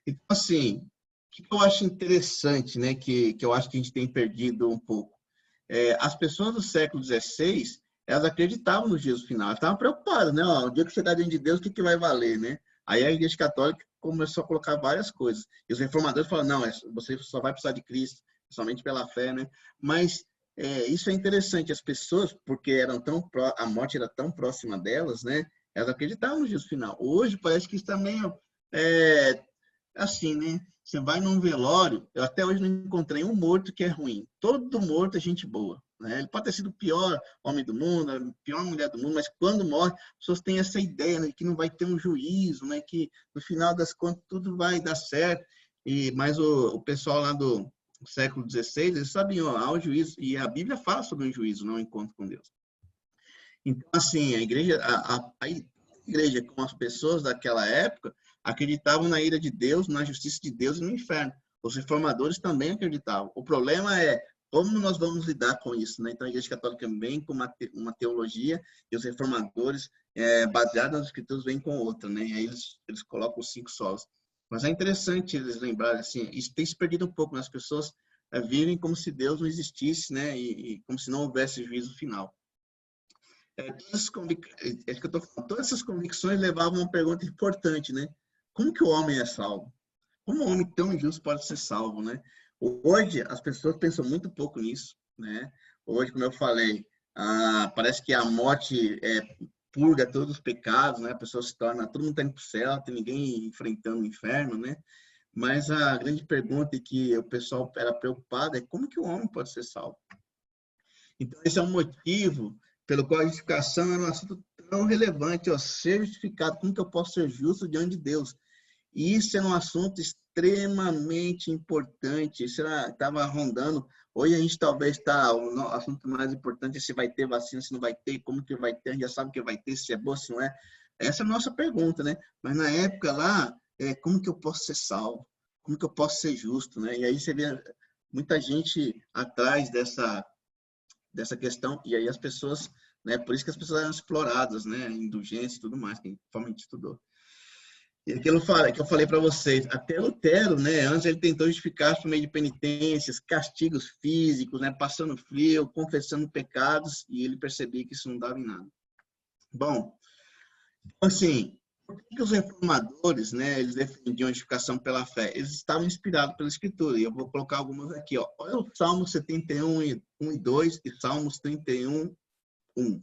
Então, assim, o que eu acho interessante, né? Que eu acho que a gente tem perdido um pouco. As pessoas do século XVI, elas acreditavam no juízo final, elas estavam preocupadas, né? Ó, o dia que chegar diante de Deus, o que vai valer, né? Aí a Igreja Católica começou a colocar várias coisas. E os reformadores falaram, não, você só vai precisar de Cristo, somente pela fé, né? Mas isso é interessante, as pessoas, porque a morte era tão próxima delas, né? Elas acreditavam no juízo final. Hoje parece que isso também assim, né? Você vai num velório, eu até hoje não encontrei um morto que é ruim. Todo morto é gente boa, né? Ele pode ter sido o pior homem do mundo, a pior mulher do mundo, mas quando morre, as pessoas têm essa ideia, né, que não vai ter um juízo, né? Que no final das contas tudo vai dar certo. Mas o pessoal lá do século XVI, eles sabiam, há um juízo, e a Bíblia fala sobre um juízo, não um encontro com Deus. Então, assim, a igreja com as pessoas daquela época acreditavam na ira de Deus, na justiça de Deus e no inferno. Os reformadores também acreditavam. O problema é como nós vamos lidar com isso, né? Então, a Igreja Católica vem com uma teologia e os reformadores, baseados nas Escrituras, vêm com outra, né? E aí eles colocam os 5 solas. Mas é interessante eles lembrarem, assim, isso tem se perdido um pouco, né? As pessoas vivem como se Deus não existisse, né? E como se não houvesse juízo final. Todas essas convicções levavam a uma pergunta importante, né? Como que o homem é salvo? Como um homem tão injusto pode ser salvo, né? Hoje, as pessoas pensam muito pouco nisso, né? Hoje, como eu falei, parece que a morte purga todos os pecados, né? A pessoa se torna, todo mundo está indo para o céu, não tem ninguém enfrentando o inferno, né? Mas a grande pergunta que o pessoal era preocupado é como que o homem pode ser salvo? Então, esse é um motivo pelo qual a justificação é um assunto tão relevante, ó, ser justificado, como que eu posso ser justo diante de Deus? E isso é um assunto extremamente importante, isso estava rondando, hoje a gente talvez está, o assunto mais importante é se vai ter vacina, se não vai ter, como que vai ter, a gente já sabe que vai ter, se é boa, se não é. Essa é a nossa pergunta, né? Mas na época lá, como que eu posso ser salvo? Como que eu posso ser justo, né? E aí você vê muita gente atrás dessa questão, e aí as pessoas, né, por isso que as pessoas eram exploradas, né, indulgência e tudo mais, que a gente estudou. E aquilo que eu falei para vocês, até Lutero, né, antes ele tentou justificar por meio de penitências, castigos físicos, né, passando frio, confessando pecados, e ele percebia que isso não dava em nada. Bom, assim, por que os reformadores, né, eles defendiam a justificação pela fé? Eles estavam inspirados pela Escritura, e eu vou colocar algumas aqui, ó. Olha o Salmo 71, 1 e 2, e Salmos 31, 1.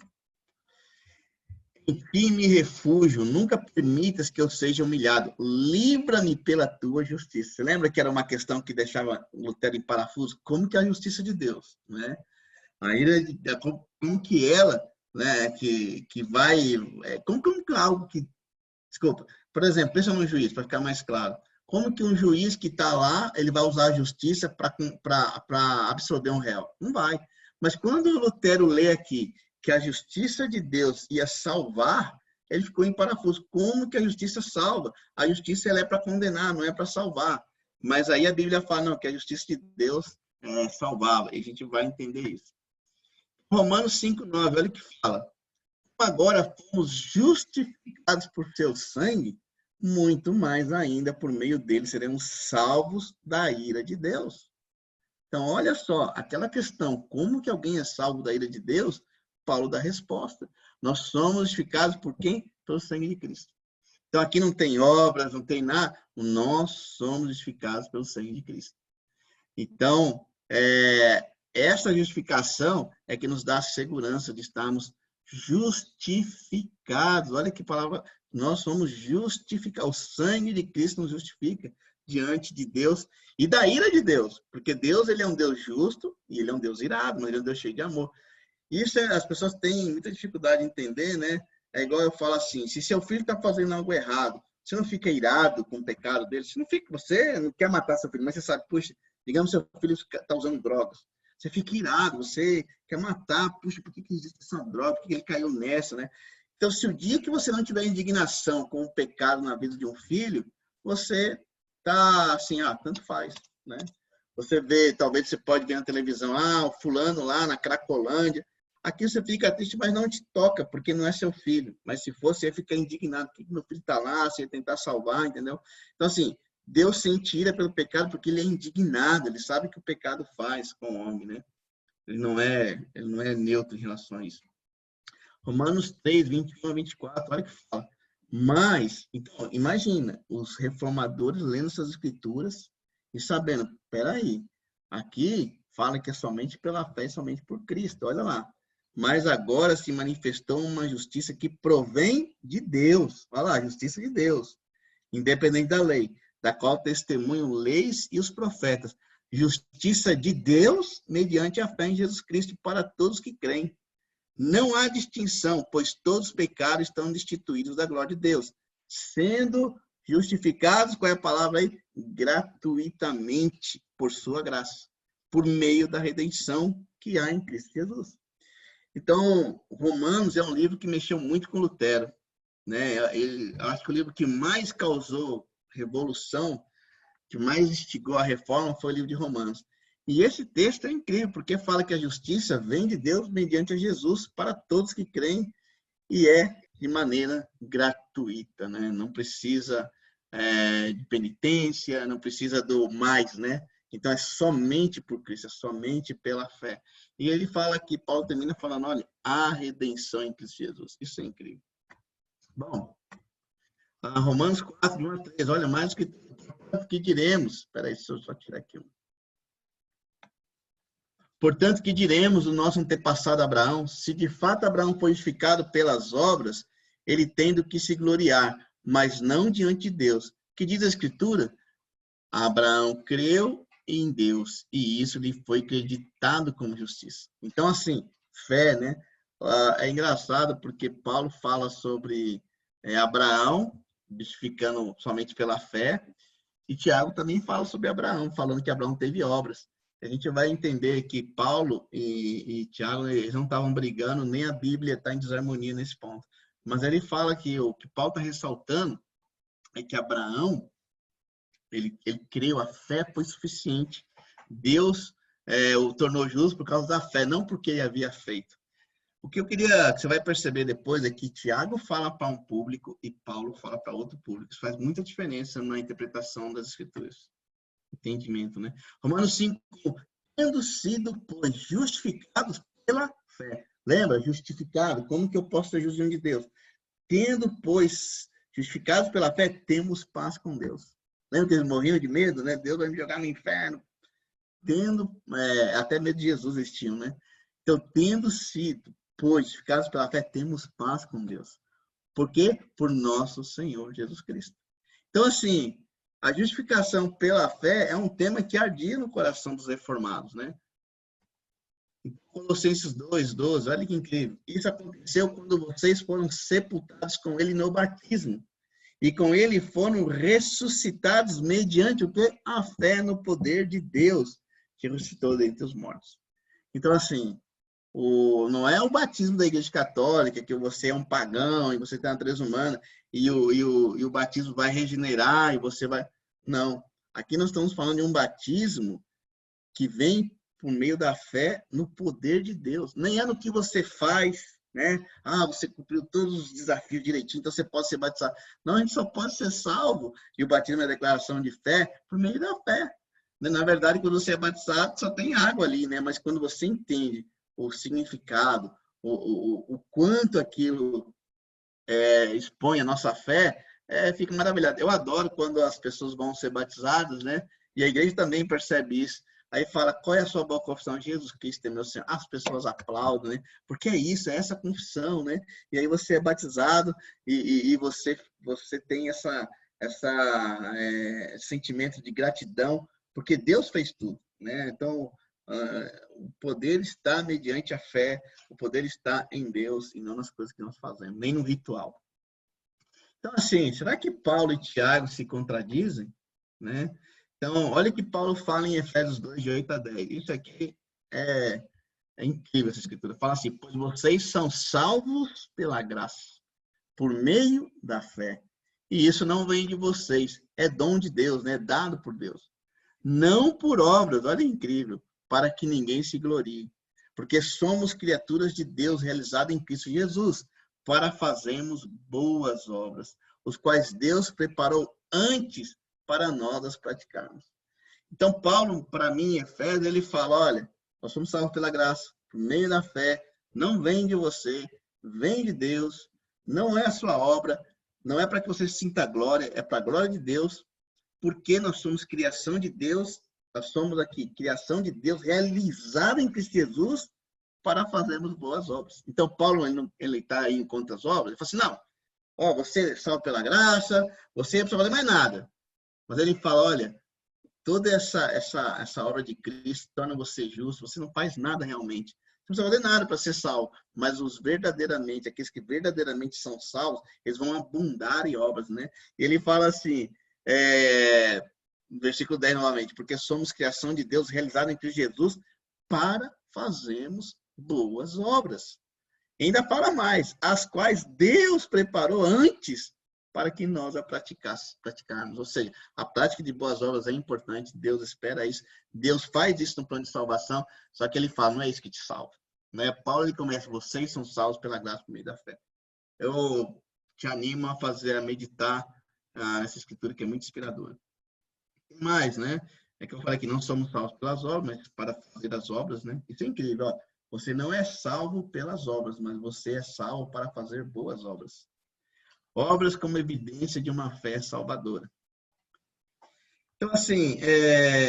Em ti me refúgio, nunca permitas que eu seja humilhado. Livra-me pela tua justiça. Você lembra que era uma questão que deixava Lutero em parafuso? Como que é a justiça de Deus, né? A ira como que ela, né, que vai, como que algo que, desculpa, por exemplo, pensa num juiz, para ficar mais claro. Como que um juiz que está lá, ele vai usar a justiça para absorver um réu? Não vai. Mas quando o Lutero lê aqui que a justiça de Deus ia salvar, ele ficou em parafuso. Como que a justiça salva? A justiça ela é para condenar, não é para salvar. Mas aí a Bíblia fala não, que a justiça de Deus salvava. E a gente vai entender isso. Romanos 5:9, olha o que fala. Agora fomos justificados por seu sangue, muito mais ainda por meio dele seremos salvos da ira de Deus. Então, olha só, aquela questão, como que alguém é salvo da ira de Deus? Paulo dá a resposta. Nós somos justificados por quem? Pelo sangue de Cristo. Então, aqui não tem obras, não tem nada. Nós somos justificados pelo sangue de Cristo. Então, essa justificação é que nos dá a segurança de estarmos justificados. Olha que palavra. Nós somos justificados. O sangue de Cristo nos justifica diante de Deus e da ira de Deus. Porque Deus, ele é um Deus justo e ele é um Deus irado, mas ele é um Deus cheio de amor. Isso as pessoas têm muita dificuldade de entender, né? É igual eu falo assim, se seu filho está fazendo algo errado, você não fica irado com o pecado dele, você não quer matar seu filho, mas você sabe, puxa, digamos que seu filho está usando drogas. Você fica irado, você quer matar, puxa, por que existe essa droga? Por que ele caiu nessa, né? Então, se o dia que você não tiver indignação com o pecado na vida de um filho, você tá assim, tanto faz, né? Você vê, talvez você pode ver na televisão, o fulano lá na Cracolândia. Aqui você fica triste, mas não te toca, porque não é seu filho. Mas se fosse, você ia ficar indignado, por que meu filho está lá, você ia tentar salvar, entendeu? Então, assim, Deus se ira pelo pecado porque ele é indignado, ele sabe o que o pecado faz com o homem, né? Ele não é neutro em relação a isso. Romanos 3, 21 a 24, olha o que fala. Mas, então, imagina, os reformadores lendo essas escrituras e sabendo, peraí, aqui fala que é somente pela fé e somente por Cristo, olha lá. Mas agora se manifestou uma justiça que provém de Deus, olha lá, justiça de Deus, independente da lei, da qual testemunham leis e os profetas. Justiça de Deus mediante a fé em Jesus Cristo para todos que creem. Não há distinção, pois todos os pecados estão destituídos da glória de Deus, sendo justificados, qual é a palavra aí? Gratuitamente, por sua graça, por meio da redenção que há em Cristo Jesus. Então, Romanos é um livro que mexeu muito com Lutero, né? Acho que o livro que mais causou revolução, que mais instigou a reforma, foi o livro de Romanos. E esse texto é incrível, porque fala que a justiça vem de Deus mediante a Jesus para todos que creem e é de maneira gratuita, né? Não precisa de penitência, não precisa do mais, né? Então é somente por Cristo, é somente pela fé. E ele fala aqui, Paulo termina falando, olha, há redenção em Cristo Jesus. Isso é incrível. Bom, Romanos 4, de 1 a 3, olha, mais do que diremos. Espera aí, deixa eu só tirar aqui um. Portanto, que diremos do nosso antepassado Abraão? Se de fato Abraão foi justificado pelas obras, ele tem do que se gloriar, mas não diante de Deus. Que diz a Escritura? Abraão creu em Deus, e isso lhe foi acreditado como justiça. Então, assim, fé, né? É engraçado porque Paulo fala sobre Abraão, justificando somente pela fé, e Tiago também fala sobre Abraão, falando que Abraão teve obras. A gente vai entender que Paulo e Tiago, eles não estavam brigando, nem a Bíblia está em desarmonia nesse ponto. Mas ele fala que o que Paulo está ressaltando é que Abraão, ele creu, a fé foi suficiente. Deus o tornou justo por causa da fé, não porque ele havia feito. O que eu queria que você vai perceber depois é que Tiago fala para um público e Paulo fala para outro público. Isso faz muita diferença na interpretação das Escrituras. Entendimento, né? Romanos 5, tendo sido, pois, justificados pela fé. Lembra? Justificado. Como que eu posso ser justo diante de Deus? Tendo, pois, justificados pela fé, temos paz com Deus. Lembra que eles morriam de medo, né? Deus vai me jogar no inferno. Tendo, até medo de Jesus eles tinham, né? Então, tendo sido, pois, justificados pela fé, temos paz com Deus. Por quê? Por nosso Senhor Jesus Cristo. Então, assim, a justificação pela fé é um tema que ardia no coração dos reformados, né? Colossenses 2:12, olha que incrível. Isso aconteceu quando vocês foram sepultados com ele no batismo. E com ele foram ressuscitados mediante o quê? A fé no poder de Deus, que ressuscitou dentre os mortos. Então, assim, não é o batismo da Igreja Católica, que você é um pagão e você tem a natureza humana, e o batismo vai regenerar e você vai... Não. Aqui nós estamos falando de um batismo que vem por meio da fé no poder de Deus. Nem é no que você faz, né? Você cumpriu todos os desafios direitinho, então você pode ser batizado. Não, a gente só pode ser salvo, e o batismo é a declaração de fé, por meio da fé. Na verdade, quando você é batizado, só tem água ali, né? Mas quando você entende o significado, o quanto aquilo expõe a nossa fé, fica maravilhado. Eu adoro quando as pessoas vão ser batizadas, né? E a igreja também percebe isso. Aí fala, qual é a sua boa confissão? Jesus Cristo é meu Senhor. As pessoas aplaudem, né? Porque é isso, é essa confissão, né? E aí você é batizado e você tem esse sentimento de gratidão, porque Deus fez tudo, né? Então, o poder está mediante a fé, o poder está em Deus e não nas coisas que nós fazemos, nem no ritual. Então, assim, será que Paulo e Tiago se contradizem, né? Então, olha o que Paulo fala em Efésios 2, de 8 a 10. Isso aqui é incrível, essa escritura. Fala assim, pois vocês são salvos pela graça, por meio da fé. E isso não vem de vocês, é dom de Deus, né? Dado por Deus. Não por obras, olha, incrível, para que ninguém se glorie. Porque somos criaturas de Deus realizadas em Cristo Jesus, para fazermos boas obras, os quais Deus preparou antes para nós as praticarmos. Então, Paulo, para mim, em Efésios, ele fala, olha, nós somos salvos pela graça, por meio da fé, não vem de você, vem de Deus, não é a sua obra, não é para que você sinta glória, é para a glória de Deus, porque nós somos criação de Deus, nós somos aqui, criação de Deus realizada em Cristo Jesus para fazermos boas obras. Então, Paulo, ele está aí em contra as obras, ele fala assim, não, ó, você é salvo pela graça, você não precisa fazer mais nada. Mas ele fala, olha, toda essa obra de Cristo torna você justo, você não faz nada realmente. Não precisa fazer nada para ser salvo, mas aqueles que verdadeiramente são salvos, eles vão abundar em obras, né? E ele fala assim, versículo 10 novamente, porque somos criação de Deus realizada em Cristo Jesus para fazermos boas obras. E ainda fala mais, as quais Deus preparou antes para que nós a praticarmos. Ou seja, a prática de boas obras é importante, Deus espera isso, Deus faz isso no plano de salvação, só que ele fala, não é isso que te salva. Né? Paulo ele começa, vocês são salvos pela graça por meio da fé. Eu te animo a meditar nessa escritura que é muito inspiradora. Mas, né, é que eu falei que não somos salvos pelas obras, mas para fazer as obras, né? Isso é incrível, ó. Você não é salvo pelas obras, mas você é salvo para fazer boas obras. Obras como evidência de uma fé salvadora. Então, assim,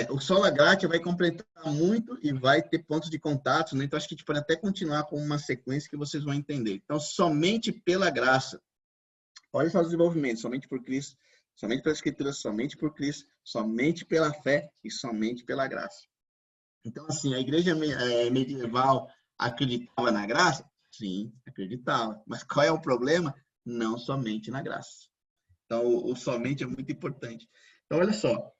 o Sola Gratia vai completar muito e vai ter pontos de contato, né? Então, acho que a gente pode até continuar com uma sequência que vocês vão entender. Então, somente pela graça. Olha só o desenvolvimento, somente por Cristo, somente pela Escritura, somente por Cristo, somente pela fé e somente pela graça. Então, assim, a igreja medieval acreditava na graça? Sim, acreditava. Mas qual é o problema? Não somente na graça. Então, o somente é muito importante. Então, olha só.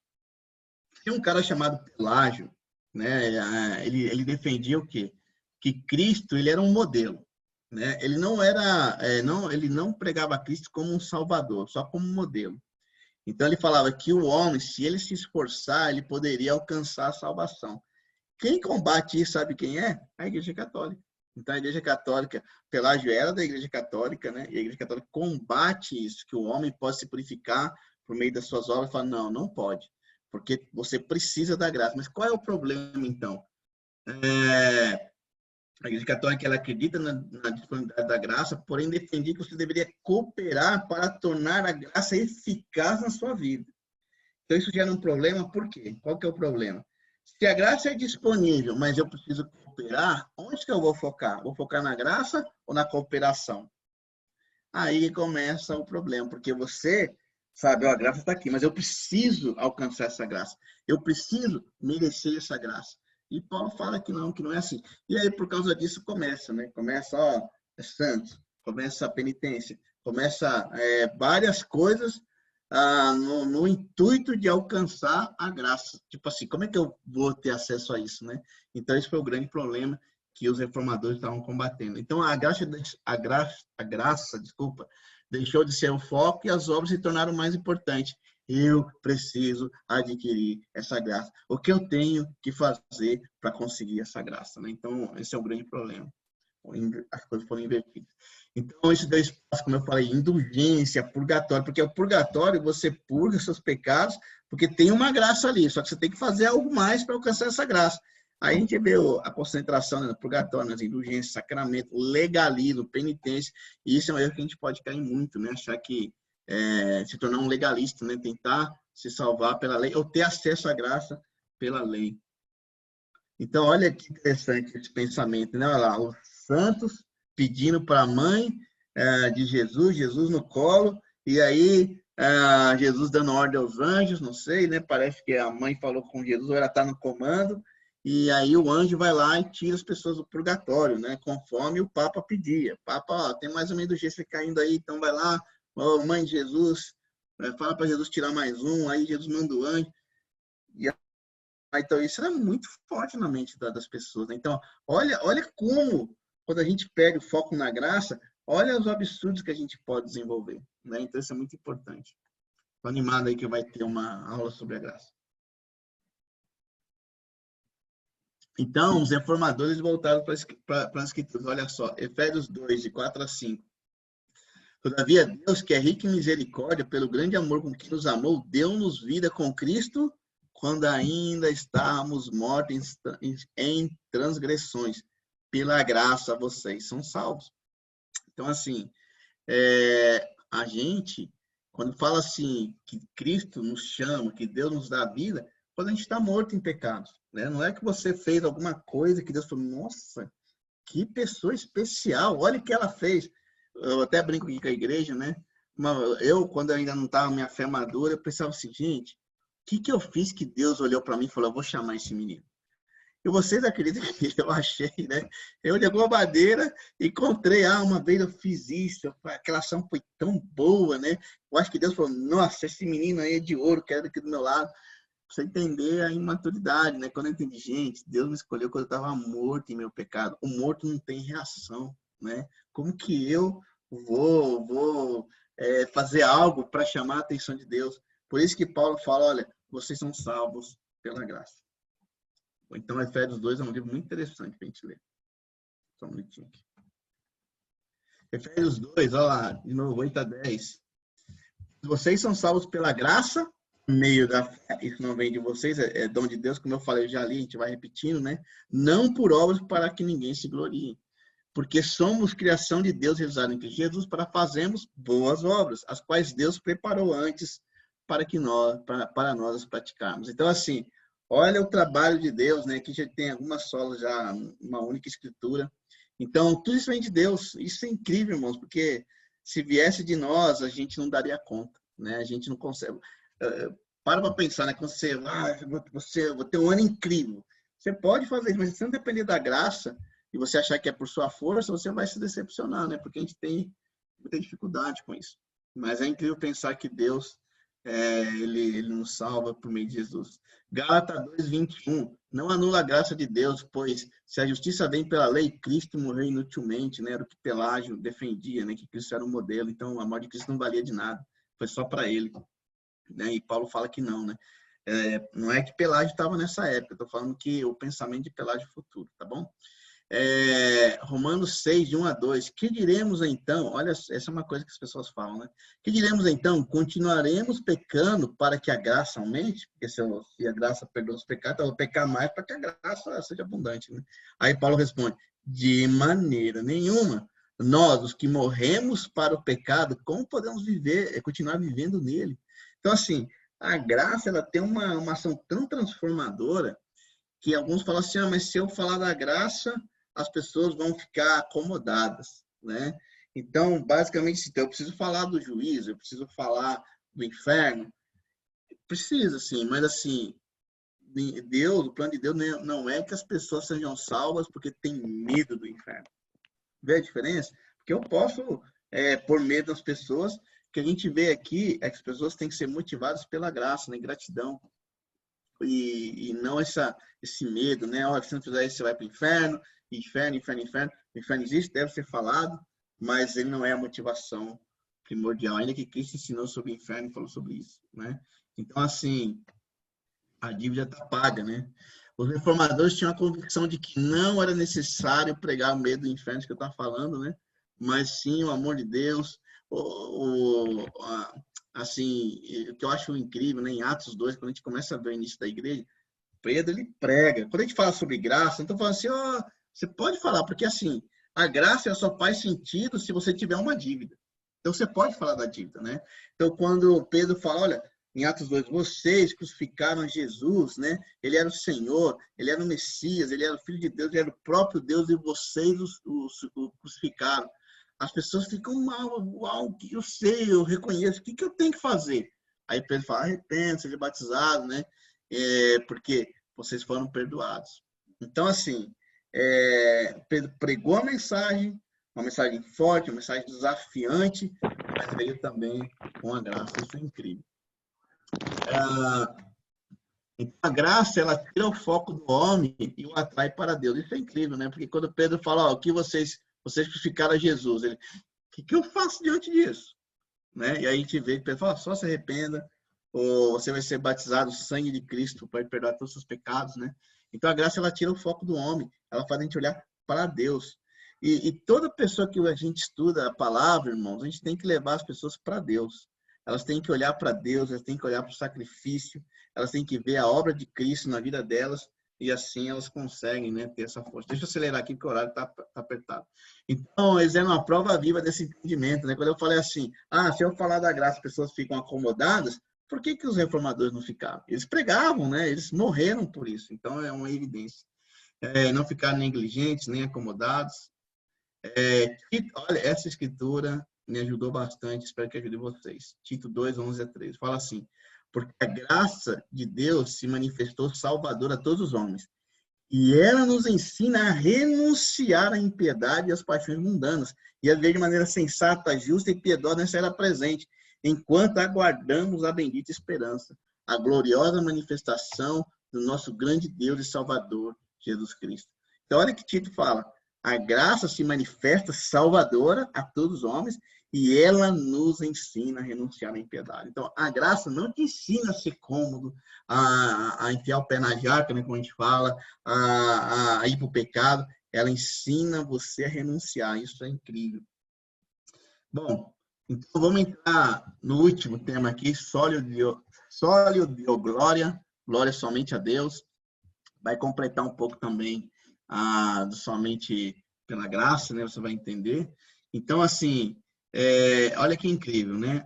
Tem um cara chamado Pelágio, né? Ele defendia o quê? Que Cristo ele era um modelo. Né? Ele não era, ele não pregava Cristo como um salvador, só como um modelo. Então, ele falava que o homem, se ele se esforçar, ele poderia alcançar a salvação. Quem combate isso, sabe quem é? A Igreja Católica. Então, a Igreja Católica, Pelágio era da Igreja Católica, né? E a Igreja Católica combate isso, que o homem pode se purificar por meio das suas obras. Fala, não, não pode, porque você precisa da graça. Mas qual é o problema, então? A Igreja Católica ela acredita na disponibilidade da graça, porém defendia que você deveria cooperar para tornar a graça eficaz na sua vida. Então, isso gera um problema, por quê? Qual que é o problema? Se a graça é disponível, mas eu preciso cooperar, onde que eu vou focar? Vou focar na graça ou na cooperação? Aí começa o problema, porque você sabe, ó, a graça está aqui, mas eu preciso alcançar essa graça. Eu preciso merecer essa graça. E Paulo fala que não é assim. E aí, por causa disso, começa, né? Começa, ó, santo, começa a penitência, começa várias coisas no intuito de alcançar a graça. Tipo assim, como é que eu vou ter acesso a isso, né? Então, esse foi o grande problema que os reformadores estavam combatendo. Então, a graça, deixou de ser o foco e as obras se tornaram mais importantes. Eu preciso adquirir essa graça. O que eu tenho que fazer para conseguir essa graça, né? Então, esse é o grande problema. As coisas foram invertidas. Então, isso deu espaço, como eu falei, indulgência, purgatório, porque o purgatório você purga seus pecados, porque tem uma graça ali, só que você tem que fazer algo mais para alcançar essa graça. Aí a gente vê a concentração no purgatório, nas indulgências, sacramento, legalismo, penitência, e isso é um erro que a gente pode cair muito, né? Achar que se tornar um legalista, né? Tentar se salvar pela lei, ou ter acesso à graça pela lei. Então, olha que interessante esse pensamento, né? Olha lá, os santos pedindo para a mãe de Jesus, Jesus no colo, e aí Jesus dando ordem aos anjos, não sei, né? Parece que a mãe falou com Jesus, ou ela está no comando, e aí o anjo vai lá e tira as pessoas do purgatório, né? Conforme o Papa pedia. Papa, ó, tem mais ou menos do jeito caindo aí, então vai lá, ó, mãe de Jesus, fala para Jesus tirar mais um, aí Jesus manda o anjo. Então, isso era muito forte na mente das pessoas. Né? Então, olha como, quando a gente pega o foco na graça, olha os absurdos que a gente pode desenvolver, né? Então, isso é muito importante. Estou animado aí que vai ter uma aula sobre a graça. Então, os reformadores voltaram para as Escrituras. Olha só, Efésios 2, de 4 a 5. Todavia, Deus, que é rico em misericórdia, pelo grande amor com que nos amou, deu-nos vida com Cristo, quando ainda estávamos mortos em transgressões. Pela graça, vocês são salvos. Então, assim, a gente, quando fala assim, que Cristo nos chama, que Deus nos dá vida, quando a gente está morto em pecados, né? Não é que você fez alguma coisa que Deus falou, nossa, que pessoa especial, olha o que ela fez. Eu até brinco aqui com a igreja, né? Eu, quando eu ainda não estava minha fé madura, eu pensava assim, gente, o que eu fiz que Deus olhou para mim e falou, eu vou chamar esse menino? E vocês acreditam que eu achei, né? Eu de alguma maneira encontrei, uma vez eu fiz isso, aquela ação foi tão boa, né? Eu acho que Deus falou, nossa, esse menino aí é de ouro, quero aqui do meu lado. Pra você entender a imaturidade, né? Quando eu entendi, gente, Deus me escolheu quando eu estava morto em meu pecado. O morto não tem reação, né? Como que eu vou fazer algo para chamar a atenção de Deus? Por isso que Paulo fala, olha, vocês são salvos pela graça. Então, Efésios 2 é um livro muito interessante para a gente ler. Só um minutinho aqui. Efésios 2, olha lá, de novo, 8 a 10. Vocês são salvos pela graça, por meio da fé, isso não vem de vocês, é dom de Deus, como eu falei, eu já li, a gente vai repetindo, né? Não por obras para que ninguém se glorie. Porque somos criação de Deus realizada em Cristo Jesus para fazermos boas obras, as quais Deus preparou antes para nós as praticarmos. Então, assim, olha o trabalho de Deus, né? Aqui já tem algumas solas já, uma única escritura. Então, tudo isso vem de Deus. Isso é incrível, irmãos, porque se viesse de nós, a gente não daria conta, né? A gente não consegue. Para pensar, né? Quando você vou ter um ano incrível. Você pode fazer isso, mas se não depender da graça e você achar que é por sua força, você vai se decepcionar, né? Porque a gente tem muita dificuldade com isso. Mas é incrível pensar que Deus, ele nos salva por meio de Jesus. Gálatas 2:21. Não anula a graça de Deus, pois se a justiça vem pela lei, Cristo morreu inutilmente, né? Era o que Pelágio defendia, né? Que Cristo era um modelo. Então, a morte de Cristo não valia de nada. Foi só para ele. Né? E Paulo fala que não, né? Não é que Pelágio estava nessa época. Estou falando que o pensamento de Pelágio é futuro, tá bom? Romanos 6, de 1 a 2. Que diremos então? Olha, essa é uma coisa que as pessoas falam, né? Que diremos então? Continuaremos pecando para que a graça aumente? Porque se a graça perdoa os pecados, então eu vou pecar mais para que a graça seja abundante, né? Aí Paulo responde, de maneira nenhuma. Nós, os que morremos para o pecado, como podemos continuar vivendo nele? Então, assim, a graça, ela tem uma ação tão transformadora que alguns falam assim, mas se eu falar da graça, as pessoas vão ficar acomodadas, né? Então, basicamente, eu preciso falar do juízo, eu preciso falar do inferno. Precisa, sim, mas assim, Deus, o plano de Deus não é que as pessoas sejam salvas porque tem medo do inferno. Vê a diferença? Porque eu posso pôr medo nas pessoas, que a gente vê aqui é que as pessoas têm que ser motivadas pela graça, né? Gratidão. E não esse medo, né? Olha, se não fizer isso, você vai para o inferno, inferno, inferno, inferno. O inferno existe, deve ser falado, mas ele não é a motivação primordial. Ainda que Cristo ensinou sobre o inferno e falou sobre isso, né? Então, assim, a dívida está paga, né? Os reformadores tinham a convicção de que não era necessário pregar o medo do inferno que eu estava falando, né? Mas sim o amor de Deus, assim, o que eu acho incrível, né? Em Atos 2, quando a gente começa a ver o início da igreja, Pedro, ele prega. Quando a gente fala sobre graça, então falando assim, você pode falar, porque assim, a graça só faz sentido se você tiver uma dívida. Então você pode falar da dívida, né? Então quando Pedro fala, olha, em Atos 2, vocês crucificaram Jesus, né? Ele era o Senhor, ele era o Messias, ele era o Filho de Deus, ele era o próprio Deus e vocês o crucificaram. As pessoas ficam mal, uau, eu sei, eu reconheço, o que eu tenho que fazer? Aí Pedro fala, arrependa, seja batizado, né? Porque vocês foram perdoados. Então, assim, Pedro pregou a mensagem, uma mensagem forte, uma mensagem desafiante, mas veio também com a graça, isso é incrível. Então, a graça, ela tira o foco do homem e o atrai para Deus. Isso é incrível, né? Porque quando Pedro fala, o que vocês crucificaram a Jesus, que eu faço diante disso? Né? E aí a gente vê que fala, só se arrependa, ou você vai ser batizado no sangue de Cristo para perdoar todos os seus pecados, né? Então a graça, ela tira o foco do homem, ela faz a gente olhar para Deus. E toda pessoa que a gente estuda a palavra, irmãos, a gente tem que levar as pessoas para Deus. Elas têm que olhar para Deus, elas têm que olhar para o sacrifício, elas têm que ver a obra de Cristo na vida delas, e assim elas conseguem, né, ter essa força. Deixa eu acelerar aqui, porque o horário está apertado. Então, eles eram uma prova viva desse entendimento, né? Quando eu falei assim, se eu falar da graça, as pessoas ficam acomodadas, por que os reformadores não ficaram? Eles pregavam, né? Eles morreram por isso. Então, é uma evidência. Não ficaram negligentes, nem acomodados. Olha, essa escritura me ajudou bastante, espero que ajude vocês. Tito 2, 11 a 13. Fala assim, porque a graça de Deus se manifestou salvadora a todos os homens. E ela nos ensina a renunciar à impiedade e às paixões mundanas, e a viver de maneira sensata, justa e piedosa nessa era presente, enquanto aguardamos a bendita esperança, a gloriosa manifestação do nosso grande Deus e Salvador, Jesus Cristo. Então, olha que Tito fala, a graça se manifesta salvadora a todos os homens, e ela nos ensina a renunciar à impiedade. Então, a graça não te ensina a ser cômodo, a enfiar o pé na jaca, né, como a gente fala, a ir para o pecado. Ela ensina você a renunciar. Isso é incrível. Bom, então vamos entrar no último tema aqui, sólio Deo glória, glória somente a Deus. Vai completar um pouco também do somente pela graça, né? Você vai entender. Então, assim, olha que incrível, né?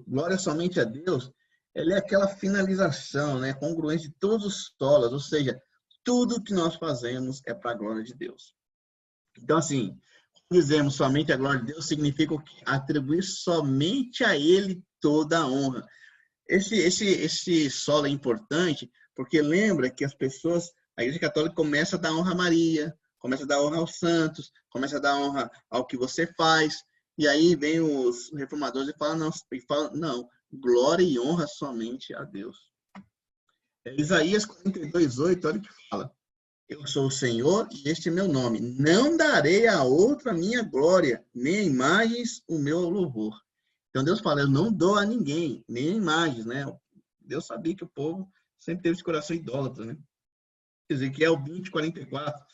Glória somente a Deus, ele é aquela finalização, né? Congruente de todos os solas, ou seja, tudo que nós fazemos é para a glória de Deus. Então, assim, quando dizemos somente a glória de Deus, significa atribuir somente a Ele toda a honra. Esse solo é importante, porque lembra que as pessoas, a Igreja Católica começa a dar honra a Maria, começa a dar honra aos santos, começa a dar honra ao que você faz, e aí vem os reformadores e falam, não, glória e honra somente a Deus. Isaías 42:8, olha o que fala. Eu sou o Senhor e este é meu nome. Não darei a outra minha glória, nem a imagens o meu louvor. Então Deus fala, eu não dou a ninguém, nem a imagens, né? Deus sabia que o povo sempre teve esse coração idólatra, né? Ezequiel 20:44.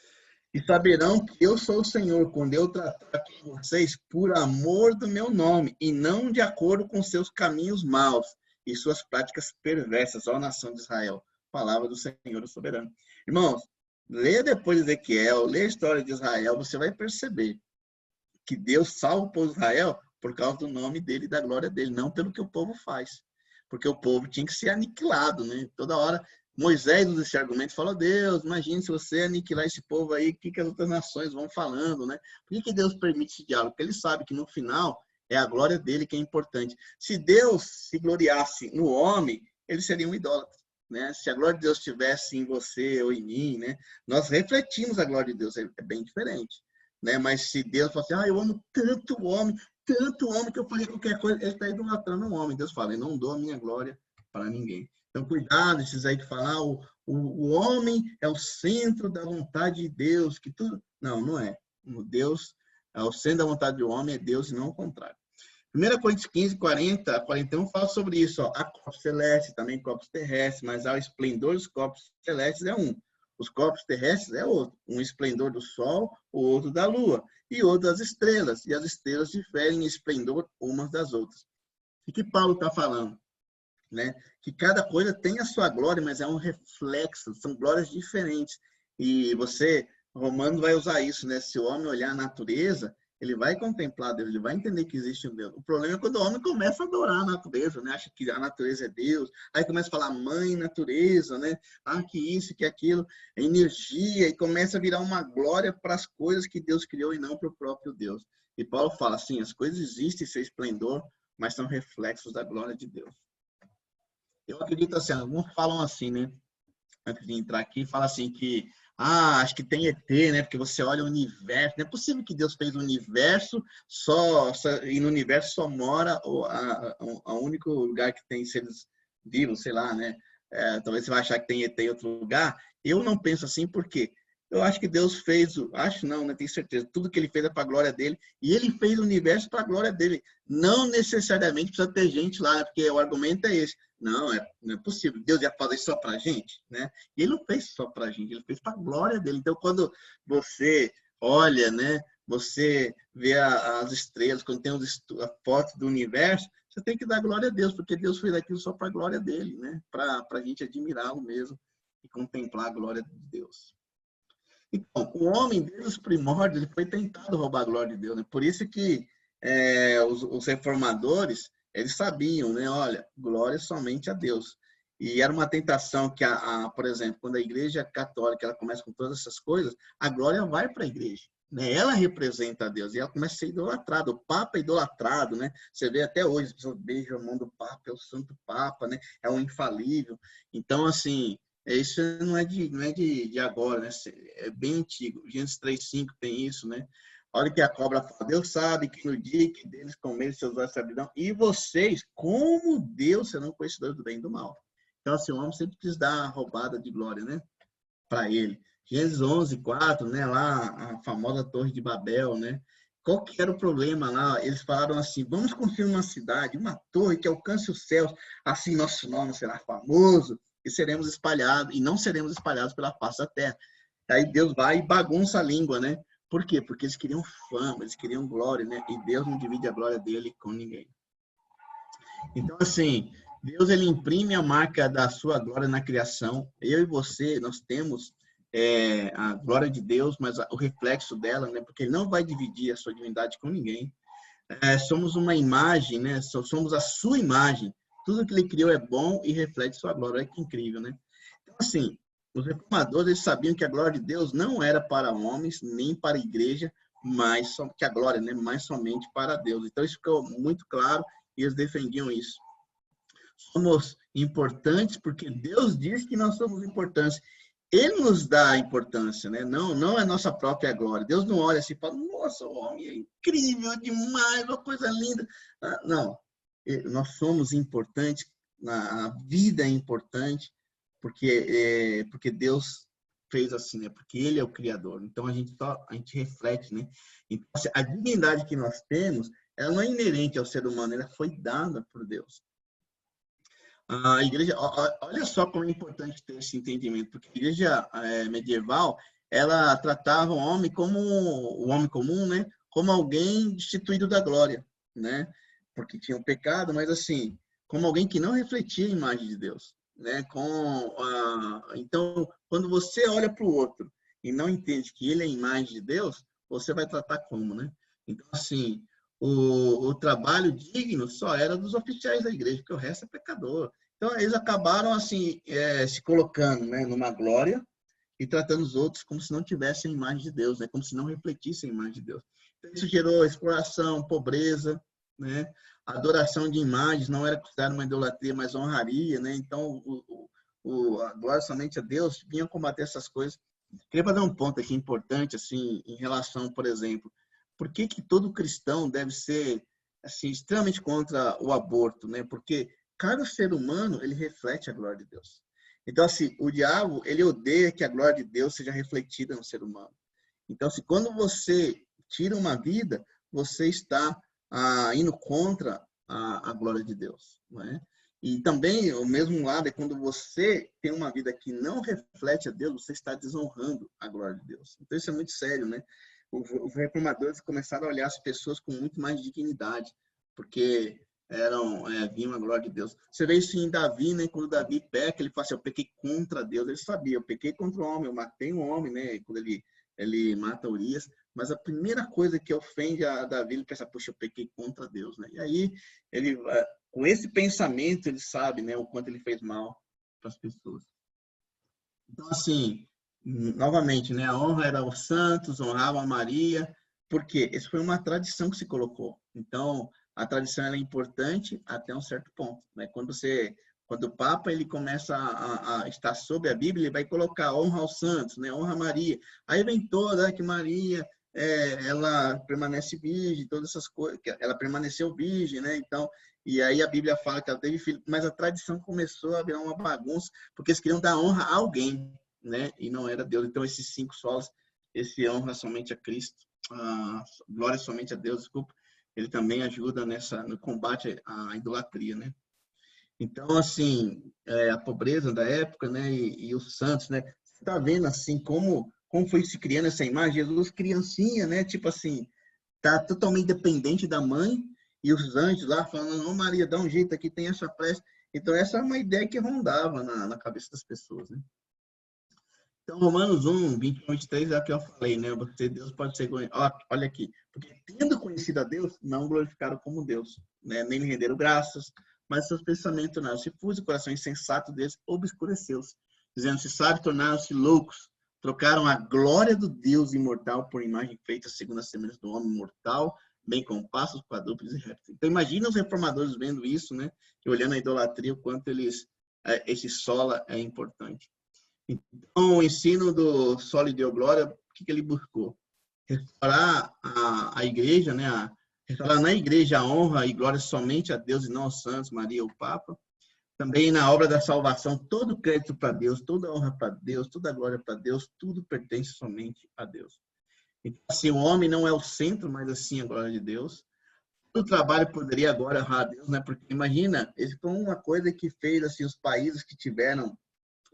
E saberão que eu sou o Senhor, quando eu tratar com vocês por amor do meu nome, e não de acordo com seus caminhos maus e suas práticas perversas, ó nação de Israel. Palavra do Senhor, o soberano. Irmãos, lê depois de Ezequiel, lê a história de Israel, você vai perceber que Deus salva o povo de Israel por causa do nome dele e da glória dele, não pelo que o povo faz. Porque o povo tinha que ser aniquilado, né? Toda hora Moisés usa esse argumento e fala, Deus, imagine se você aniquilar esse povo aí, o que as outras nações vão falando, né? Por que Deus permite esse diálogo? Porque ele sabe que no final é a glória dele que é importante. Se Deus se gloriasse no homem, ele seria um idólatra, né? Se a glória de Deus estivesse em você ou em mim, né? Nós refletimos a glória de Deus, é bem diferente, né? Mas se Deus fala assim, eu amo tanto homem que eu faria qualquer coisa, ele está idolatrando um homem. Deus fala, eu não dou a minha glória para ninguém. Então, cuidado, esses aí que falam, o homem é o centro da vontade de Deus, que tudo... Não é. O Deus, o centro da vontade do homem é Deus e não o contrário. 1 Coríntios 15:40 a 41 fala sobre isso. Há corpos celestes, também corpos terrestres, mas há o esplendor dos corpos celestes é um. Os corpos terrestres é outro. Um esplendor do sol, o outro da lua, e outro das estrelas. E as estrelas diferem em esplendor umas das outras. O que Paulo está falando? Né? Que cada coisa tem a sua glória, mas é um reflexo, são glórias diferentes. E você, Romano, vai usar isso, né? Se o homem olhar a natureza, ele vai contemplar Deus, ele vai entender que existe um Deus. O problema é quando o homem começa a adorar a natureza, né? Acha que a natureza é Deus, aí começa a falar mãe natureza, né? Que isso, que aquilo, energia, e começa a virar uma glória para as coisas que Deus criou e não para o próprio Deus. E Paulo fala assim, as coisas existem, seu esplendor, mas são reflexos da glória de Deus. Eu acredito assim, alguns falam assim, né? Antes de entrar aqui, fala assim que, acho que tem ET, né? Porque você olha o universo. Não é possível que Deus fez o universo e no universo só mora o único lugar que tem seres vivos, sei lá, né? Talvez você vai achar que tem ET em outro lugar. Eu não penso assim, porque Eu acho que Deus fez, acho não, né? Tenho certeza, tudo que ele fez é para a glória dele, e ele fez o universo para a glória dele. Não necessariamente precisa ter gente lá, né? Porque o argumento é esse. Não, não é possível. Deus ia fazer só para a gente, né? E ele não fez só para a gente, ele fez para a glória dele. Então, quando você olha, né? Você vê as estrelas, quando tem a foto do universo, você tem que dar glória a Deus, porque Deus fez aquilo só para a glória dele, né? Para a gente admirá-lo mesmo e contemplar a glória de Deus. Então, o homem, desde os primórdios, ele foi tentado roubar a glória de Deus, né? Por isso que os reformadores, eles sabiam, né? Olha, glória somente a Deus. E era uma tentação que, por exemplo, quando a igreja católica ela começa com todas essas coisas, a glória vai para a igreja. Né? Ela representa a Deus e ela começa a ser idolatrada. O Papa é idolatrado, né? Você vê até hoje, as pessoas beijam a mão do Papa, é o Santo Papa, né? É o infalível. Então, assim, isso não é de agora, né? É bem antigo. Gênesis 3:5 tem isso, né? Olha que a cobra fala, Deus sabe que no dia que deles comerem seus olhos saberão. E vocês, como Deus, serão conhecedores do bem e do mal. Então, assim, o homem sempre quis dar a roubada de glória, né? Para ele. Gênesis 11:4, né? Lá, a famosa Torre de Babel, né? Qual que era o problema lá? Eles falaram assim, vamos construir uma cidade, uma torre que alcance os céus, assim nosso nome será famoso e seremos espalhados, e não seremos espalhados pela face da terra. Aí Deus vai e bagunça a língua, né? Por quê? Porque eles queriam fama, eles queriam glória, né? E Deus não divide a glória dele com ninguém. Então, assim, Deus ele imprime a marca da sua glória na criação. Eu e você, nós temos a glória de Deus, mas o reflexo dela, né? Porque ele não vai dividir a sua divindade com ninguém. Somos uma imagem, né? Somos a sua imagem. Tudo que ele criou é bom e reflete sua glória. Olha que incrível, né? Então, assim, os reformadores eles sabiam que a glória de Deus não era para homens, nem para a igreja, mas que a glória, né? Mas somente para Deus. Então, isso ficou muito claro e eles defendiam isso. Somos importantes porque Deus diz que nós somos importantes. Ele nos dá a importância, né? Não é nossa própria glória. Deus não olha assim e fala, nossa, o homem é incrível demais, uma coisa linda. Não, nós somos importantes, a vida é importante, porque Deus fez assim, né? Porque Ele é o Criador. Então a gente reflete, né? Então, a divindade que nós temos, ela não é inerente ao ser humano, ela foi dada por Deus. A igreja, olha só como é importante ter esse entendimento, porque a igreja medieval, ela tratava o homem comum, né, como alguém destituído da glória, né, porque tinha um pecado, mas assim, como alguém que não refletia a imagem de Deus, né, então, quando você olha para o outro e não entende que ele é a imagem de Deus, você vai tratar como, né? Então, assim, o trabalho digno só era dos oficiais da igreja, porque o resto é pecador. Então, eles acabaram, assim, se colocando, né, numa glória e tratando os outros como se não tivessem a imagem de Deus, né, como se não refletissem a imagem de Deus. Então, isso gerou exploração, pobreza, né, adoração de imagens não era considerada uma idolatria, mas honraria, né, então a glória somente a Deus vinha combater essas coisas. Queria fazer um ponto aqui importante, assim, em relação, por exemplo, por que todo cristão deve ser, assim, extremamente contra o aborto, né, porque cada ser humano, ele reflete a glória de Deus. Então, assim, o diabo, ele odeia que a glória de Deus seja refletida no ser humano. Então, assim, quando você tira uma vida, você está indo contra a glória de Deus, não é? E também, o mesmo lado é quando você tem uma vida que não reflete a Deus, você está desonrando a glória de Deus. Então, isso é muito sério, né? Os reformadores começaram a olhar as pessoas com muito mais dignidade, porque vinham a glória de Deus. Você vê isso em Davi, né? Quando Davi peca, ele fala assim, eu pequei contra Deus. Ele sabia, eu pequei contra o homem, eu matei um homem, né? Quando ele mata Urias. Mas a primeira coisa que ofende a Davi, ele pensa, poxa, eu pequei contra Deus, né? E aí, ele, com esse pensamento, ele sabe, né? O quanto ele fez mal para as pessoas. Então, assim, novamente, né? A honra era aos santos, honrava a Maria, porque isso foi uma tradição que se colocou. Então, a tradição é importante até um certo ponto, né? Quando o Papa ele começa a estar sob a Bíblia, ele vai colocar honra aos santos, né? Honra a Maria. Aí vem toda que Maria ela permanece virgem, todas essas coisas, ela permaneceu virgem, né? Então, e aí a Bíblia fala que ela teve filho, mas a tradição começou a virar uma bagunça, porque eles queriam dar honra a alguém. né? E não era Deus. Então, esses 5 solas, esse honra somente a Cristo, glória somente a Deus, desculpa, ele também ajuda no combate à idolatria, né? Então, assim, a pobreza da época, né? E os santos, né? Você tá vendo, assim, como foi se criando essa imagem? Jesus criancinha, né? Tipo assim, tá totalmente dependente da mãe, e os anjos lá falando, ô Maria, dá um jeito aqui, tem essa pressa. Então, essa é uma ideia que rondava na cabeça das pessoas, né? Então, Romanos 1, 21, 23 é o que eu falei, né? Deus pode ser... Olha aqui. Porque tendo conhecido a Deus, não glorificaram como Deus, né? Nem lhe renderam graças, mas seus pensamentos não. Se pus o coração insensato deles, obscureceu-se. Dizendo-se sábios, tornaram-se loucos. Trocaram a glória do Deus imortal por imagem feita segundo a semelhança do homem mortal, bem como passos, quadrúpedes e répteis. Então, imagina os reformadores vendo isso, né? E olhando a idolatria, o quanto esse sola é importante. Então, o ensino do Soli Deo Glória, o que ele buscou? Restaurar a igreja, né? Restaurar na igreja a honra e glória somente a Deus e não aos santos, Maria, o Papa. Também na obra da salvação, todo crédito para Deus, toda honra para Deus, toda glória para Deus, tudo pertence somente a Deus. Então, assim, o homem não é o centro, mas assim a glória de Deus. O trabalho poderia agora honrar a Deus, né? Porque imagina, isso foi uma coisa que fez assim os países que tiveram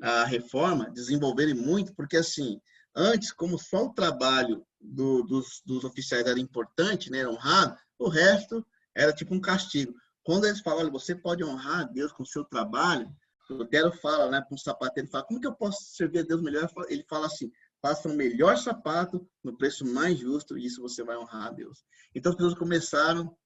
a reforma desenvolverem muito, porque assim, antes, como só o trabalho dos oficiais era importante, né, era honrado, o resto era tipo um castigo. Quando eles falam, olha, você pode honrar a Deus com o seu trabalho, o Lutero fala, né, para um sapateiro, fala, como que eu posso servir a Deus melhor? Ele fala assim, faça o melhor sapato no preço mais justo, e isso você vai honrar a Deus. Então, as pessoas começaram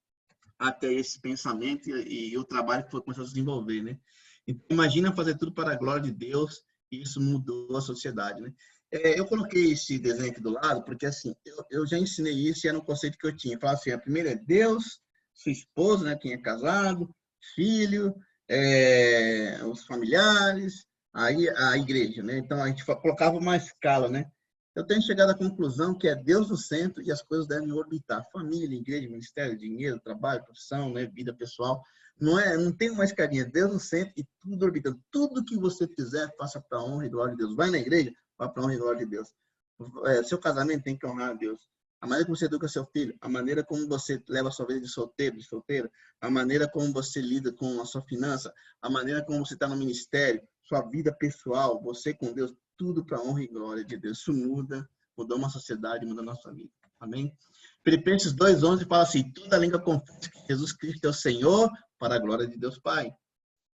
a ter esse pensamento e o trabalho que foi começando a se desenvolver, né? Então, imagina fazer tudo para a glória de Deus, e isso mudou a sociedade, né? Eu coloquei esse desenho aqui do lado, porque assim, eu já ensinei isso e era um conceito que eu tinha. Eu falava assim, a primeira é Deus, sua esposa, né, quem é casado, filho, os familiares, aí a igreja, né? Então, a gente colocava uma escala, né? Eu tenho chegado à conclusão que é Deus no centro e as coisas devem orbitar. Família, igreja, ministério, dinheiro, trabalho, profissão, né, vida pessoal. Não tem uma escadinha. Deus no centro e tudo orbitando. Tudo que você fizer, faça para a honra e glória de Deus. Vai na igreja, vá para a honra e glória de Deus. Seu casamento tem que honrar a Deus. A maneira como você educa seu filho, a maneira como você leva a sua vida de solteiro, de solteira, a maneira como você lida com a sua finança, a maneira como você está no ministério, sua vida pessoal, você com Deus, tudo para a honra e glória de Deus. Isso mudou uma sociedade, muda a nossa vida. Amém? Filipenses 2:11 fala assim, toda língua confessa que Jesus Cristo é o Senhor para a glória de Deus Pai.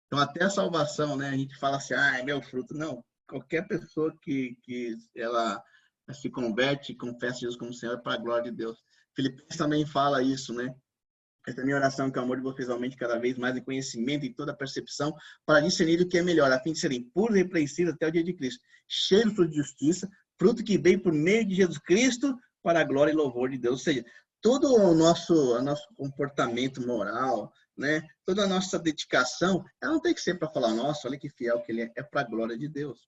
Então, até a salvação, né? A gente fala assim, é meu fruto. Não, qualquer pessoa que ela se converte e confessa Jesus como Senhor para a glória de Deus. Filipenses também fala isso, né? Esta é a minha oração, que o amor de vocês aumente cada vez mais em conhecimento e toda percepção, para discernir o que é melhor, a fim de serem puros e repreensíveis até o dia de Cristo, cheios de justiça, fruto que veio por meio de Jesus Cristo para a glória e louvor de Deus. Ou seja, todo o nosso comportamento moral, né? Toda a nossa dedicação, ela não tem que ser para falar, nossa, olha que fiel que ele é para a glória de Deus.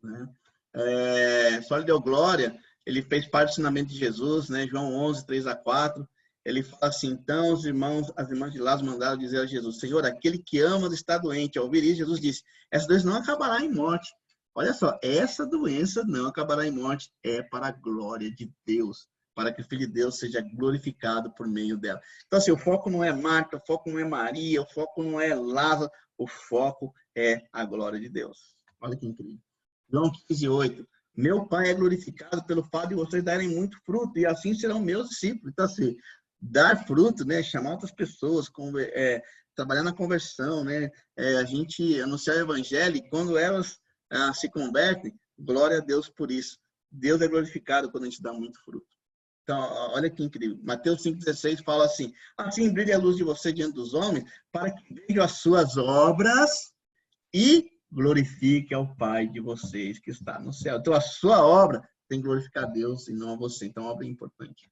Né? Só lhe deu glória, ele fez parte do ensinamento de Jesus, né? João 11, 3-4. Ele fala assim, então as irmãs de Lázaro mandaram dizer a Jesus, Senhor, aquele que ama está doente. Ao ouvir isso, Jesus disse, essa doença não acabará em morte. Olha só, essa doença não acabará em morte, é para a glória de Deus, para que o Filho de Deus seja glorificado por meio dela. Então, assim, o foco não é Marta, o foco não é Maria, o foco não é Lázaro, o foco é a glória de Deus. Olha que incrível. João 15:8. Meu Pai é glorificado pelo fato de vocês darem muito fruto, e assim serão meus discípulos. Então, assim, dar fruto, né? Chamar outras pessoas, trabalhar na conversão, né? A gente anunciar o evangelho, e quando elas se convertem, glória a Deus por isso. Deus é glorificado quando a gente dá muito fruto. Então, olha que incrível. Mateus 5,16 fala assim, assim brilha a luz de você diante dos homens, para que vejam as suas obras e glorifique ao Pai de vocês que está no céu. Então, a sua obra tem que glorificar a Deus e não a você. Então, a obra é importante.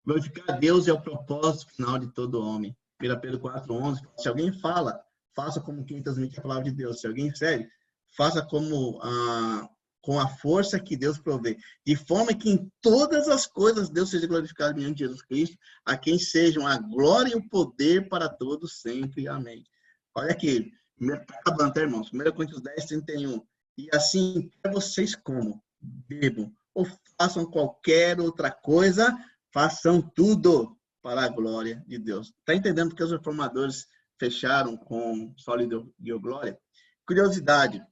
Glorificar a Deus é o propósito final de todo homem. 1 Pedro 4:11. Se alguém fala, faça como quem transmite a palavra de Deus. Se alguém segue, faça com a força que Deus provê. De forma que em todas as coisas Deus seja glorificado mediante Jesus Cristo, a quem sejam a glória e o poder para todos sempre. Amém. Olha aqui. Está acabando, tá, irmãos? 1 Coríntios 10:31. E assim, quer vocês como? Bebam ou façam qualquer outra coisa, façam tudo para a glória de Deus. Está entendendo porque os reformadores fecharam com sólido e glória? Curiosidade.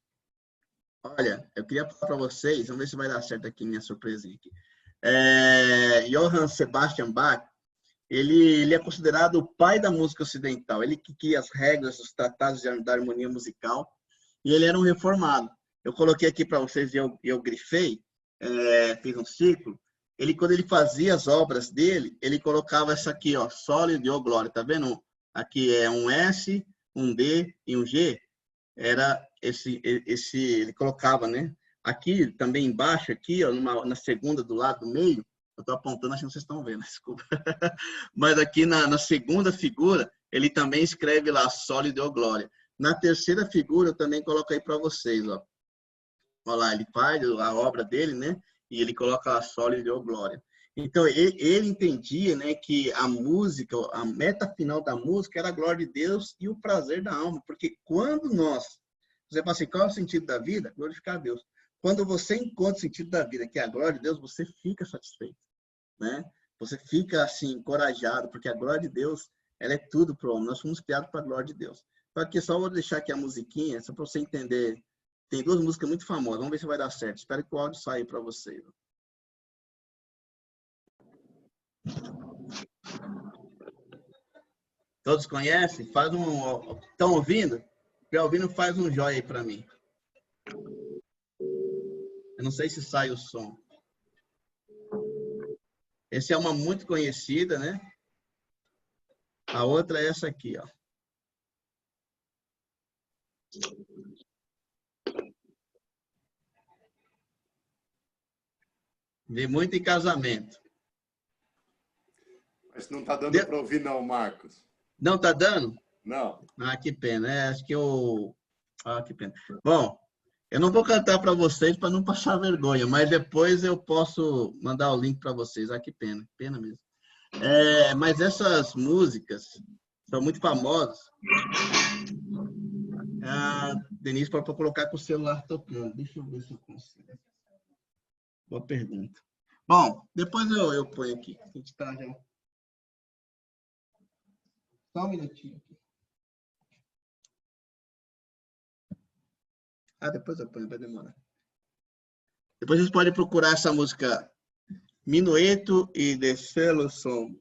Olha, eu queria falar para vocês, vamos ver se vai dar certo aqui minha surpresinha aqui. Johann Sebastian Bach, ele é considerado o pai da música ocidental. Ele que cria as regras, os tratados da harmonia musical, e ele era um reformado. Eu coloquei aqui para vocês e eu grifei, fiz um círculo. Quando ele fazia as obras dele, ele colocava essa aqui, ó, Soli Deo Glória, tá vendo? Aqui é um S, um D e um G. Era ele colocava, né? Aqui também embaixo, aqui, ó, na segunda do lado do meio, eu estou apontando, acho que vocês estão vendo, desculpa. Mas aqui na segunda figura, ele também escreve lá, Soli Deo Glória. Na terceira figura, eu também coloco aí para vocês, ó. Olha lá, ele faz a obra dele, né? E ele coloca a Soli Deo Glória. Então, ele entendia, né, que a música, a meta final da música era a glória de Deus e o prazer da alma. Porque quando você fala assim, qual é o sentido da vida? Glorificar a Deus. Quando você encontra o sentido da vida, que é a glória de Deus, você fica satisfeito, né? Você fica, assim, encorajado, porque a glória de Deus, ela é tudo para o homem. Nós fomos criados para a glória de Deus. Então, aqui só vou deixar aqui a musiquinha, só para você entender. Tem duas músicas muito famosas. Vamos ver se vai dar certo. Espero que o áudio saia para vocês. Todos conhecem? Faz um... Estão ouvindo? Se estiver ouvindo, faz um joinha aí para mim. Eu não sei se sai o som. Essa é uma muito conhecida, né? A outra é essa aqui, ó. Vi muito em casamento. Mas não está dando para ouvir não, Marcos. Não está dando? Não. Ah, que pena. Acho que eu... Ah, que pena. Bom, eu não vou cantar para vocês para não passar vergonha, mas depois eu posso mandar o link para vocês. Ah, que pena. Pena mesmo. Mas essas músicas são muito famosas. Denise, pode colocar com o celular tocando. Deixa eu ver se eu consigo. Boa pergunta. Bom, depois eu ponho aqui. A gente está já... Só um minutinho aqui. Depois eu ponho, vai demorar. Depois vocês podem procurar essa música Minueto e Descelo Som.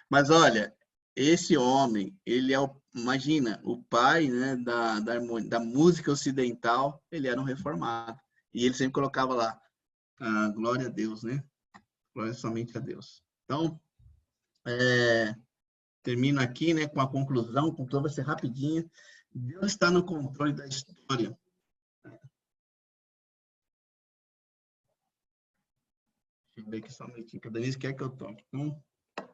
Mas olha, esse homem, ele é imagina, o pai, né, da música ocidental, ele era um reformado. E ele sempre colocava lá, glória a Deus, né? Glória somente a Deus. Então, termino aqui, né, com a conclusão. A conclusão vai ser rapidinha. Deus está no controle da história. Deixa eu ver aqui só um minutinho, que a Denise quer que eu toque. Então,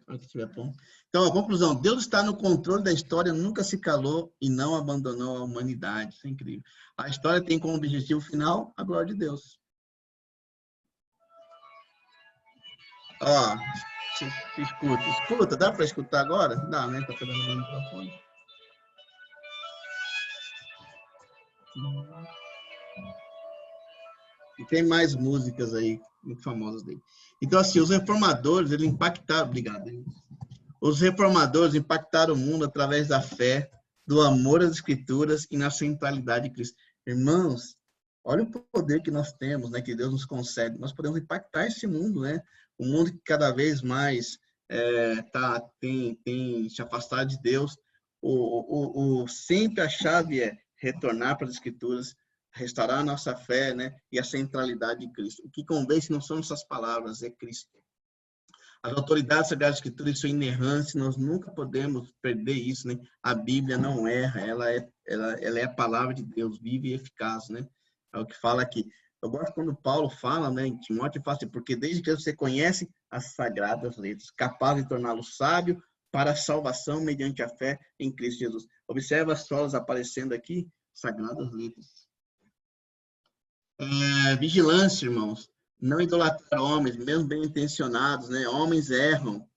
a conclusão. Deus está no controle da história, nunca se calou e não abandonou a humanidade. Isso é incrível. A história tem como objetivo final a glória de Deus. Ó, escuta. Dá para escutar agora? Dá, né? Tá pegando no microfone. E tem mais músicas aí, muito famosas dele. Então, assim, os reformadores, eles impactaram... Obrigado. Os reformadores impactaram o mundo através da fé, do amor às Escrituras e na centralidade de Cristo. Irmãos, olha o poder que nós temos, né? Que Deus nos concede. Nós podemos impactar esse mundo, né? Um mundo que cada vez mais tem se afastado de Deus. Sempre a chave é retornar para as Escrituras, restaurar a nossa fé, né? E a centralidade de Cristo. O que convence não são essas palavras, é Cristo. As autoridades sagradas da Escritura, isso é inerrante, nós nunca podemos perder isso, né? A Bíblia não erra, ela é a palavra de Deus, viva e eficaz, né? É o que fala aqui. Eu gosto quando Paulo fala, né, em Timóteo, fala assim, porque desde que você conhece as sagradas letras, capaz de torná-lo sábio para a salvação mediante a fé em Cristo Jesus. Observa as solas aparecendo aqui, sagradas letras. Vigilância, irmãos. Não idolatrar homens, mesmo bem intencionados, né? Homens erram,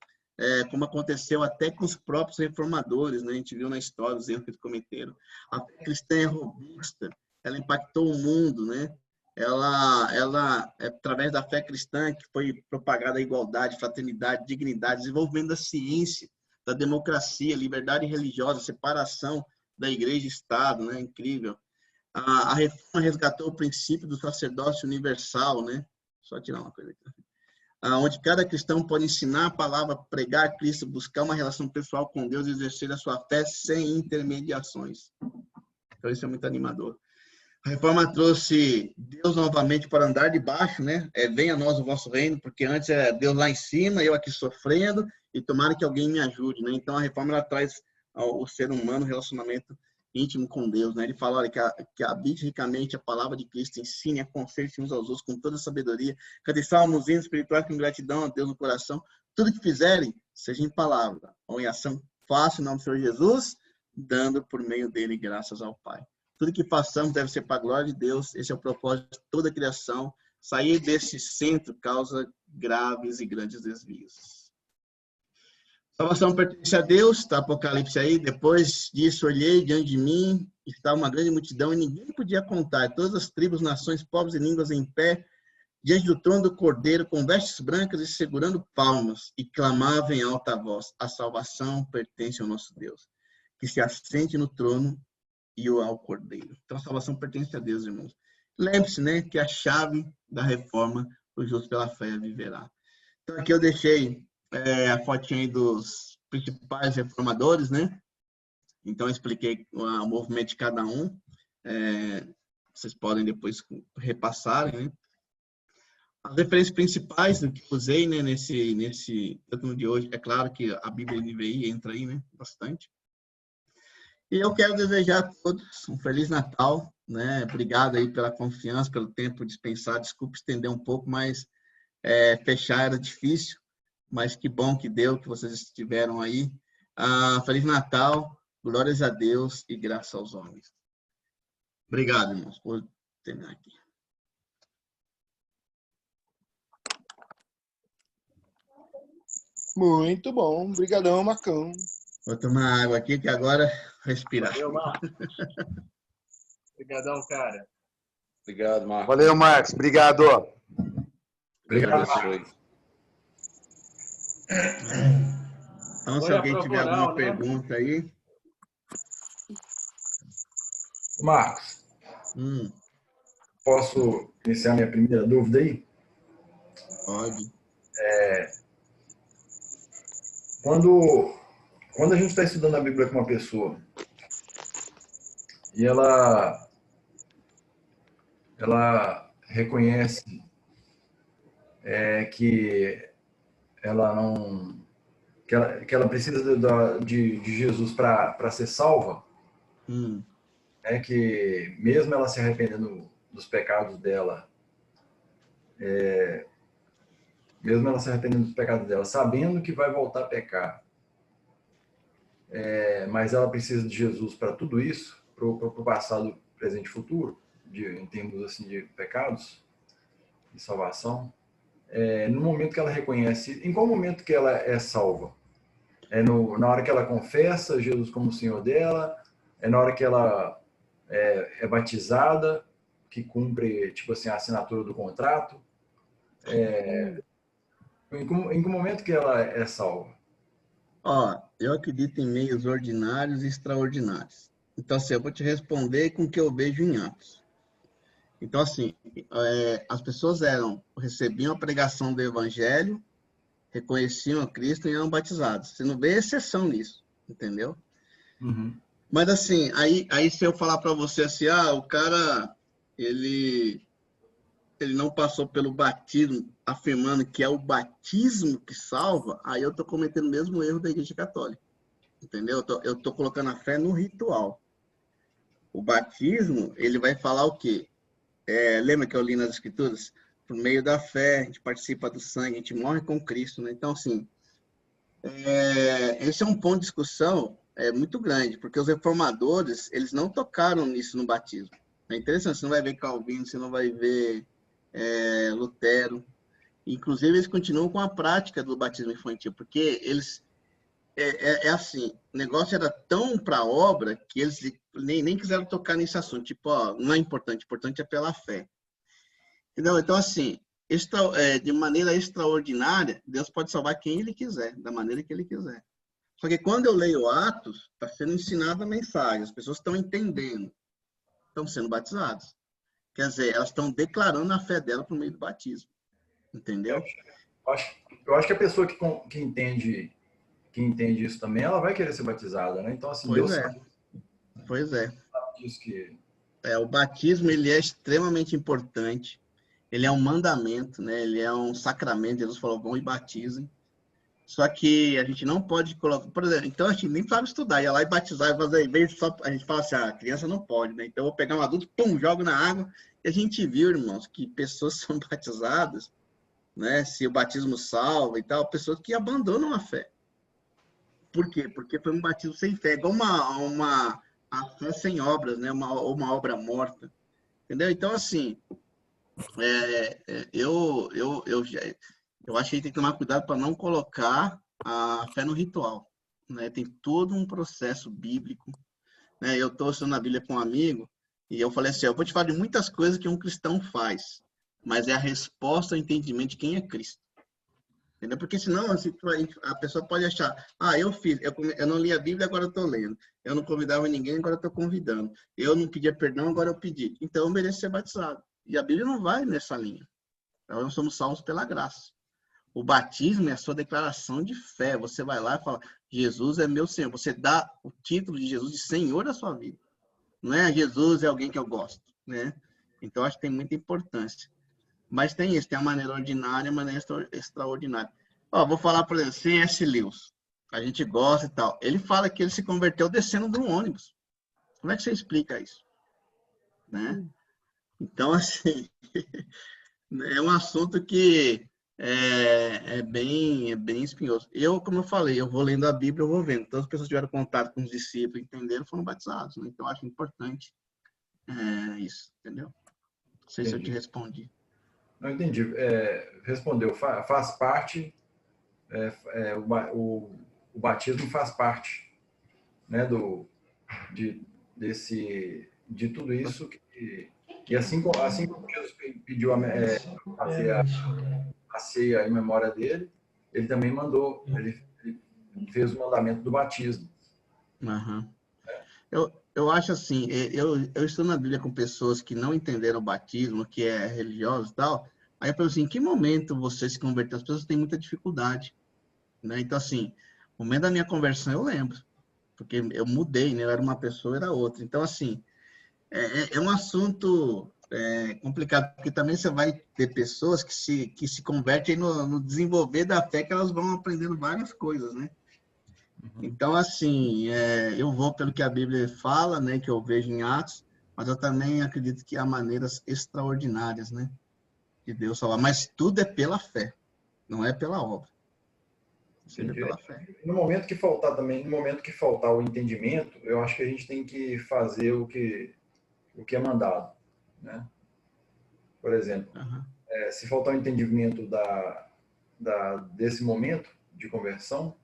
como aconteceu até com os próprios reformadores, né? A gente viu na história os erros que eles cometeram. A fé cristã é robusta ela impactou o mundo, né? Através da fé cristã, que foi propagada a igualdade, fraternidade, dignidade, desenvolvimento da ciência, da democracia, liberdade religiosa, separação da igreja e Estado, né? Incrível. A reforma resgatou o princípio do sacerdócio universal, né? Só tirar uma coisa aqui. Onde cada cristão pode ensinar a palavra, pregar Cristo, buscar uma relação pessoal com Deus e exercer a sua fé sem intermediações. Então, isso é muito animador. A reforma trouxe Deus novamente para andar debaixo, né? Venha a nós o vosso reino, porque antes é Deus lá em cima, eu aqui sofrendo, e tomara que alguém me ajude, né? Então, a reforma ela traz ao ser humano um relacionamento íntimo com Deus, né? Ele fala, olha, que habite ricamente a palavra de Cristo, ensine, aconselhe uns aos outros com toda a sabedoria, cante salmos, hinos espirituais com gratidão a Deus no coração. Tudo que fizerem, seja em palavra ou em ação, faça em nome do Senhor Jesus, dando por meio dele graças ao Pai. Tudo que façamos deve ser para a glória de Deus. Esse é o propósito de toda a criação. Sair desse centro causa graves e grandes desvios. Salvação pertence a Deus, está Apocalipse aí. Depois disso, olhei diante de mim, estava uma grande multidão e ninguém podia contar. Todas as tribos, nações, povos e línguas em pé, diante do trono do Cordeiro, com vestes brancas e segurando palmas, e clamavam em alta voz: a salvação pertence ao nosso Deus, que se assente no trono e ao Cordeiro. Então, a salvação pertence a Deus, irmãos. Lembre-se, né, que a chave da reforma, o justo pela fé viverá. Então, aqui eu deixei a fotinha aí dos principais reformadores, né? Então, eu expliquei o movimento de cada um. Vocês podem depois repassarem, né? As referências principais do que usei, né, nesse tanto de hoje, é claro que a Bíblia NVI entra aí, né, bastante. E eu quero desejar a todos um Feliz Natal, né? Obrigado aí pela confiança, pelo tempo dispensado. Desculpe estender um pouco, mas fechar era difícil. Mas que bom que deu, que vocês estiveram aí. Feliz Natal, glórias a Deus e graças aos homens. Obrigado, irmãos, por terminar aqui. Muito bom. Obrigadão, Marcão. Vou tomar água aqui, que agora respirar. Valeu, Marcos. Obrigadão, cara. Obrigado, Marcos. Valeu, Marcos. Obrigado. Obrigado. Então, se alguém tiver alguma pergunta aí. Marcos, posso iniciar minha primeira dúvida aí? Pode. Quando a gente está estudando a Bíblia com uma pessoa e ela reconhece que ela não que ela precisa de Jesus para ser salva, que mesmo ela se arrependendo dos pecados dela, sabendo que vai voltar a pecar, mas ela precisa de Jesus para tudo isso, para o passado, presente e futuro, em termos assim, de pecados e salvação. No momento que ela reconhece, em qual momento que ela é salva? Na hora que ela confessa Jesus como Senhor dela? É na hora que ela é batizada, que cumpre, tipo assim, a assinatura do contrato? Em que momento que ela é salva? Eu acredito em meios ordinários e extraordinários. Então, assim, eu vou te responder com o que eu vejo em Atos. Então, assim, as pessoas recebiam a pregação do Evangelho, reconheciam a Cristo e eram batizados. Você não vê exceção nisso, entendeu? Uhum. Mas, assim, aí se eu falar para você assim, o cara, ele não passou pelo batismo, afirmando que é o batismo que salva, aí eu estou cometendo o mesmo erro da Igreja Católica, entendeu? Eu estou colocando a fé no ritual. O batismo, ele vai falar o quê? Lembra que eu li nas Escrituras? Por meio da fé, a gente participa do sangue, a gente morre com Cristo, né? Então, assim, esse é um ponto de discussão muito grande, porque os reformadores, eles não tocaram nisso no batismo. É interessante, você não vai ver Calvino, você não vai ver Lutero. Inclusive, eles continuam com a prática do batismo infantil, porque eles é assim, o negócio era tão para obra que eles nem quiseram tocar nesse assunto. Tipo, ó, não é importante, importante é pela fé. Entendeu? Então, assim, de maneira extraordinária, Deus pode salvar quem Ele quiser, da maneira que Ele quiser. Só que quando eu leio Atos, está sendo ensinada a mensagem, as pessoas estão entendendo, estão sendo batizadas. Quer dizer, elas estão declarando a fé dela por meio do batismo. Entendeu? Eu acho que a pessoa que entende isso também, ela vai querer ser batizada, né? Então, assim, Pois Deus é, sabe pois é. disso que... O batismo, ele é extremamente importante. Ele é um mandamento, né? Ele é um sacramento. Jesus falou, vão e batizem. Só que a gente não pode colocar... Por exemplo, então a gente nem sabe estudar. Ia lá e batizar e fazer... Em vez de só, a gente fala assim, a criança não pode, né? Então eu vou pegar um adulto, pum, jogo na água. E a gente viu, irmãos, que pessoas são batizadas, né? Se o batismo salva e tal, pessoas que abandonam a fé. Por quê? Porque foi um batismo sem fé. Igual a fé sem obras, né? Uma obra morta. Entendeu? Então, assim, eu acho que a gente tem que tomar cuidado para não colocar a fé no ritual. Né? Tem todo um processo bíblico. Né? Eu estou estudando a Bíblia com um amigo e eu falei assim, eu vou te falar de muitas coisas que um cristão faz, mas é a resposta ao entendimento de quem é Cristo. Entendeu? Porque senão a pessoa pode achar, eu não li a Bíblia, agora eu estou lendo. Eu não convidava ninguém, agora eu estou convidando. Eu não pedia perdão, agora eu pedi. Então eu mereço ser batizado. E a Bíblia não vai nessa linha. Então, nós somos salvos pela graça. O batismo é a sua declaração de fé. Você vai lá e fala, Jesus é meu Senhor. Você dá o título de Jesus de Senhor da sua vida. Não é Jesus é alguém que eu gosto. Né? Então acho que tem muita importância. Mas tem isso, tem a maneira ordinária e a maneira extraordinária. Ó, vou falar, por exemplo, C.S. Lewis. A gente gosta e tal. Ele fala que ele se converteu descendo de um ônibus. Como é que você explica isso? Né? Então, assim, é um assunto que é bem espinhoso. Como eu falei, eu vou lendo a Bíblia, eu vou vendo. Todas as pessoas tiveram contato com os discípulos, entenderam, foram batizados. Né? Então, eu acho importante isso, entendeu? Não sei se eu te respondi. Não entendi. Respondeu, faz parte, o batismo faz parte, né, de tudo isso que assim como Jesus pediu fazer a ceia em memória dele, ele também mandou, ele fez o mandamento do batismo. Uhum. Eu acho assim, eu estou na Bíblia com pessoas que não entenderam o batismo, que é religioso e tal. Aí eu penso assim, em que momento você se converteu? As pessoas têm muita dificuldade, né? Então, assim, o momento da minha conversão eu lembro, porque eu mudei, né? Eu era uma pessoa, era outra. Então, assim, é um assunto complicado, porque também você vai ter pessoas que se convertem no desenvolver da fé, que elas vão aprendendo várias coisas, né? Então, assim, eu vou pelo que a Bíblia fala, né, que eu vejo em Atos, mas eu também acredito que há maneiras extraordinárias, né, de Deus salvar. Mas tudo é pela fé, não é pela obra. Sempre é pela fé. No momento que faltar o entendimento, eu acho que a gente tem que fazer o que é mandado, né? Por exemplo, se faltar o entendimento desse momento de conversão,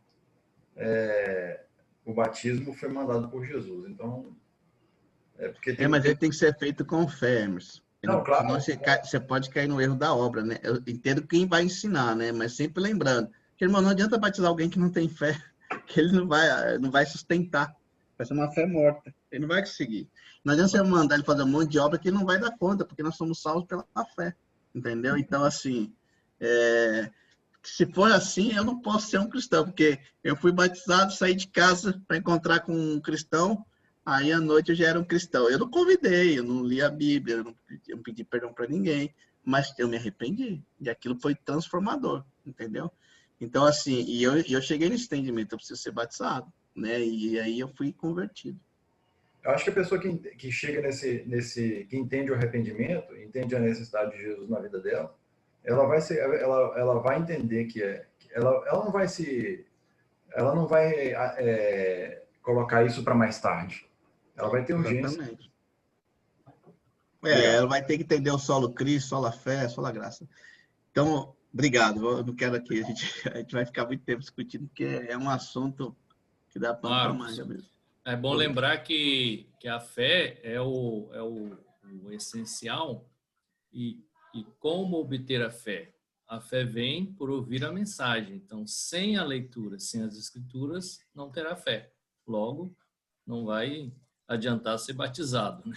o batismo foi mandado por Jesus. Então, Mas ele tem que ser feito com fé, Emerson. Não, claro. Senão você pode cair no erro da obra, né? Eu entendo quem vai ensinar, né? Mas sempre lembrando, que, irmão, não adianta batizar alguém que não tem fé, que ele não vai sustentar. Vai ser uma fé morta. Ele não vai conseguir. Não adianta você mandar ele fazer um monte de obra que ele não vai dar conta, porque nós somos salvos pela fé. Entendeu? Então, assim, se for assim, eu não posso ser um cristão, porque eu fui batizado, saí de casa para encontrar com um cristão, aí à noite eu já era um cristão. Eu não convidei, eu não li a Bíblia, eu não pedi perdão para ninguém, mas eu me arrependi, e aquilo foi transformador, entendeu? Então, assim, e eu cheguei nesse entendimento, eu preciso ser batizado, né? E aí eu fui convertido. Eu acho que a pessoa que chega que entende o arrependimento, entende a necessidade de Jesus na vida dela, ela vai entender que ela não vai colocar isso para mais tarde. Ela vai ter urgência. Exatamente. Ela vai ter que entender o solo Cristo, solo a fé, solo a graça. Então, Obrigado. Eu não quero aqui, a gente vai ficar muito tempo discutindo, porque é um assunto que dá pano para Marcos, manga mesmo. é bom Oi. lembrar que a fé é o essencial e como obter a fé? A fé vem por ouvir a mensagem. Então, sem a leitura, sem as escrituras, não terá fé. Logo, não vai adiantar ser batizado, né?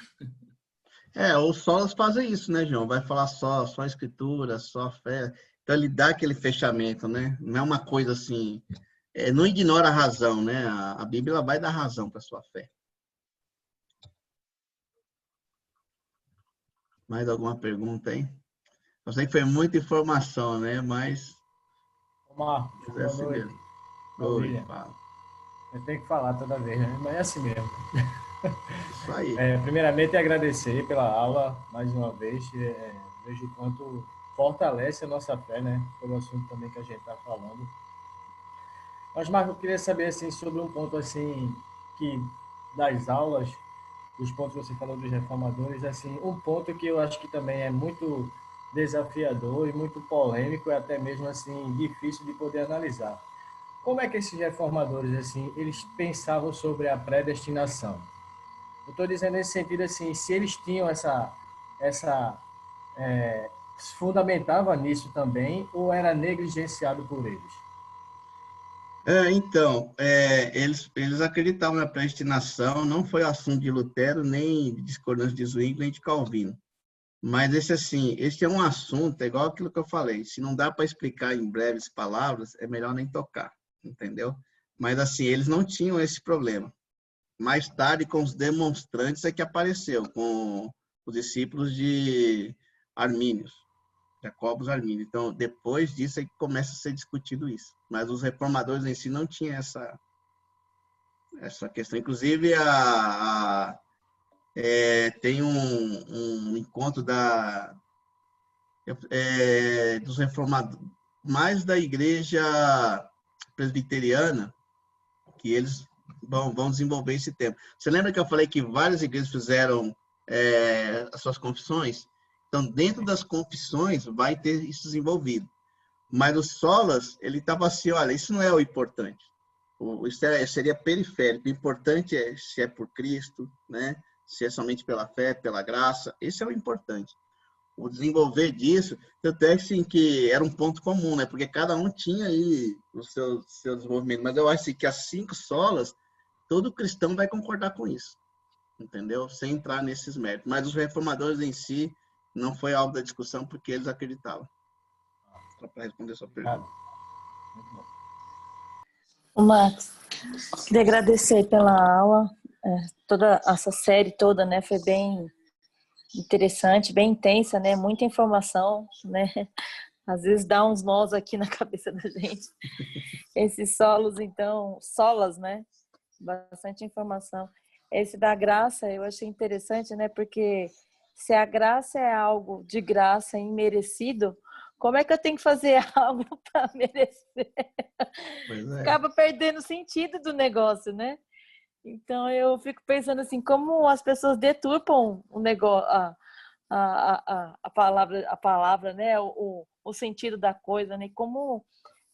Os solos fazem isso, né, João? Vai falar só escritura, só fé. Então ele dá aquele fechamento, né? Não é uma coisa assim, não ignora a razão, né? A Bíblia ela vai dar razão para sua fé. Mais alguma pergunta aí? Eu sei que foi muita informação, né? Mas Marcos, é boa assim noite. mesmo. É o Oi, William. fala. Eu tenho que falar toda vez, né? Mas é assim mesmo. Isso aí. Primeiramente, agradecer pela aula, mais uma vez. Vejo o quanto fortalece a nossa fé, né? Pelo assunto também que a gente está falando. Mas, Marcos, eu queria saber, assim, sobre um ponto, assim, que das aulas, os pontos que você falou dos reformadores, assim, um ponto que eu acho que também é muito desafiador e muito polêmico e até mesmo, assim, difícil de poder analisar. Como é que esses reformadores, assim, eles pensavam sobre a predestinação? Eu estou dizendo nesse sentido, assim, se eles tinham essa se fundamentava nisso também ou era negligenciado por eles? Eles acreditavam na predestinação, não foi assunto de Lutero, nem de discordância de Zwingli, nem de Calvino. Mas esse é um assunto, é igual aquilo que eu falei, se não dá para explicar em breves palavras, é melhor nem tocar, entendeu? Mas assim, eles não tinham esse problema. Mais tarde, com os demonstrantes, é que apareceu, com os discípulos de Armínios, Jacobus Armínio. Então, depois disso é que começa a ser discutido isso. Mas os reformadores em si não tinham essa questão. Inclusive, tem um encontro dos reformadores, mais da igreja presbiteriana, que eles vão desenvolver esse tema. Você lembra que eu falei que várias igrejas fizeram as suas confissões? Então, dentro das confissões, vai ter isso desenvolvido. Mas o Solas, ele estava assim, olha, isso não é o importante. Isso seria periférico. O importante é se é por Cristo, né? Se é somente pela fé, pela graça. Esse é o importante. O desenvolver disso, tanto é assim, que era um ponto comum, né? Porque cada um tinha aí o seu desenvolvimento. Mas eu acho assim, que as 5 solas, todo cristão vai concordar com isso, entendeu? Sem entrar nesses méritos. Mas os reformadores em si, não foi alvo da discussão, porque eles acreditavam. Só para responder a sua pergunta. Marcos, queria agradecer pela aula, toda essa série toda, né, foi bem interessante, bem intensa, né, muita informação, né, às vezes dá uns nós aqui na cabeça da gente, esses solas, né, bastante informação. Esse da graça eu achei interessante, né, porque se a graça é algo de graça, imerecido, como é que eu tenho que fazer algo para merecer? Acaba perdendo o sentido do negócio, né? Então eu fico pensando assim, como as pessoas deturpam o negócio, a palavra, né? O sentido da coisa, né? Como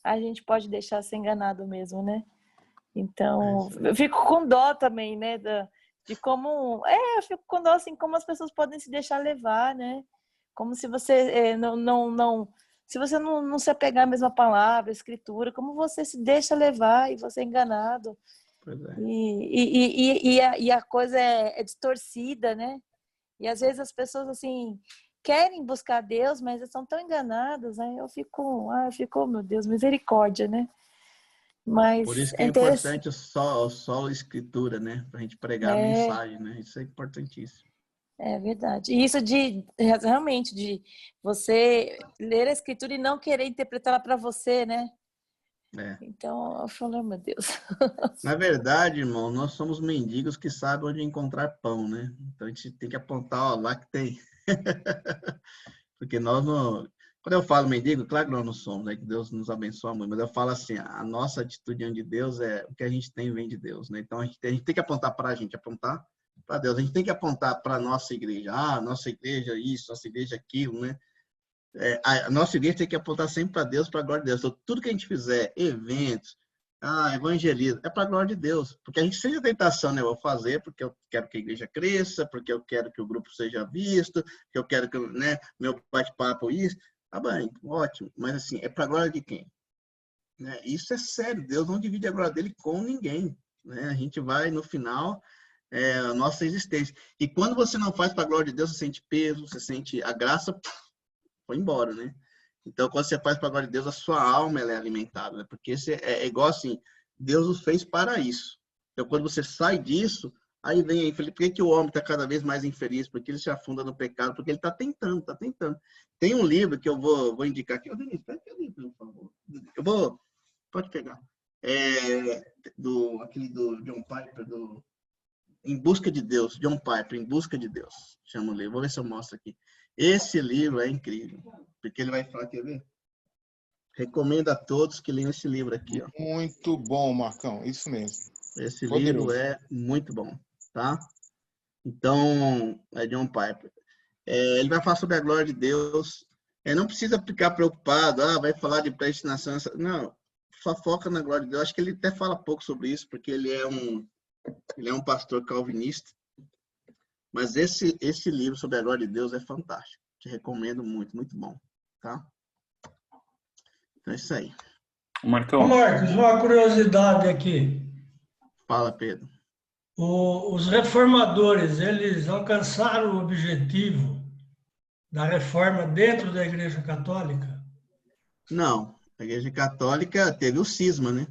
a gente pode deixar ser enganado mesmo, né? Então eu fico com dó também, né? De como eu fico com dó assim, como as pessoas podem se deixar levar, né? Como se você se você não se apegar à mesma palavra, à escritura, como você se deixa levar e você é enganado. Pois é. E a coisa é distorcida, né? E às vezes as pessoas, assim, querem buscar Deus, mas são tão enganadas, né? Eu fico, meu Deus, misericórdia, né? Mas por isso que é importante o solo escritura, né? Para a gente pregar a mensagem, né? Isso é importantíssimo. É verdade. E isso realmente, de você ler a escritura e não querer interpretá-la para você, né? Então, eu falei, meu Deus. Na verdade, irmão, nós somos mendigos que sabem onde encontrar pão, né? Então, a gente tem que apontar, ó, lá que tem. Porque nós não... Quando eu falo mendigo, claro que nós não somos, né? Que Deus nos abençoa muito, mas eu falo assim, a nossa atitude diante de Deus o que a gente tem vem de Deus, né? Então, a gente tem que apontar para a gente, apontar para Deus. A gente tem que apontar para a nossa igreja. Nossa igreja isso, nossa igreja aquilo, né? A nossa igreja tem que apontar sempre para Deus, para a glória de Deus. Então, tudo que a gente fizer, eventos, evangelismo, é para a glória de Deus. Porque a gente sente a tentação, né? Eu vou fazer porque eu quero que a igreja cresça, porque eu quero que o grupo seja visto, que eu quero que, né, meu bate-papo isso. Tá bem, ótimo. Mas assim, é para a glória de quem? Né? Isso é sério. Deus não divide a glória dele com ninguém. Né? A gente vai, no final, a nossa existência. E quando você não faz para a glória de Deus, você sente peso, você sente a graça, foi embora, né? Então, quando você faz para a glória de Deus, a sua alma ela é alimentada, né? Porque é igual assim, Deus os fez para isso. Então, quando você sai disso, aí vem aí, Felipe, por que o homem está cada vez mais infeliz? Porque ele se afunda no pecado, porque ele está tentando, está tentando. Tem um livro que eu vou indicar aqui. Denise, pega o livro, por favor. Pode pegar. Aquele do John Piper, Em Busca de Deus, John Piper, Em Busca de Deus, chama o livro. Vou ver se eu mostro aqui. Esse livro é incrível, porque ele vai falar, quer ver? Recomendo a todos que leiam esse livro aqui, ó. Muito bom, Marcão, isso mesmo. Esse Poderoso. livro é muito bom, tá? Então, é John Piper. Ele vai falar sobre a glória de Deus. Não precisa ficar preocupado, vai falar de predestinação. Não, só foca na glória de Deus. Acho que ele até fala pouco sobre isso, porque ele é um pastor calvinista. Mas esse livro sobre a glória de Deus é fantástico. Te recomendo muito, muito bom, tá? Então é isso aí. Ô Marcos, uma curiosidade aqui. Fala, Pedro. Os reformadores, eles alcançaram o objetivo da reforma dentro da Igreja Católica? Não, a Igreja Católica teve o cisma, né?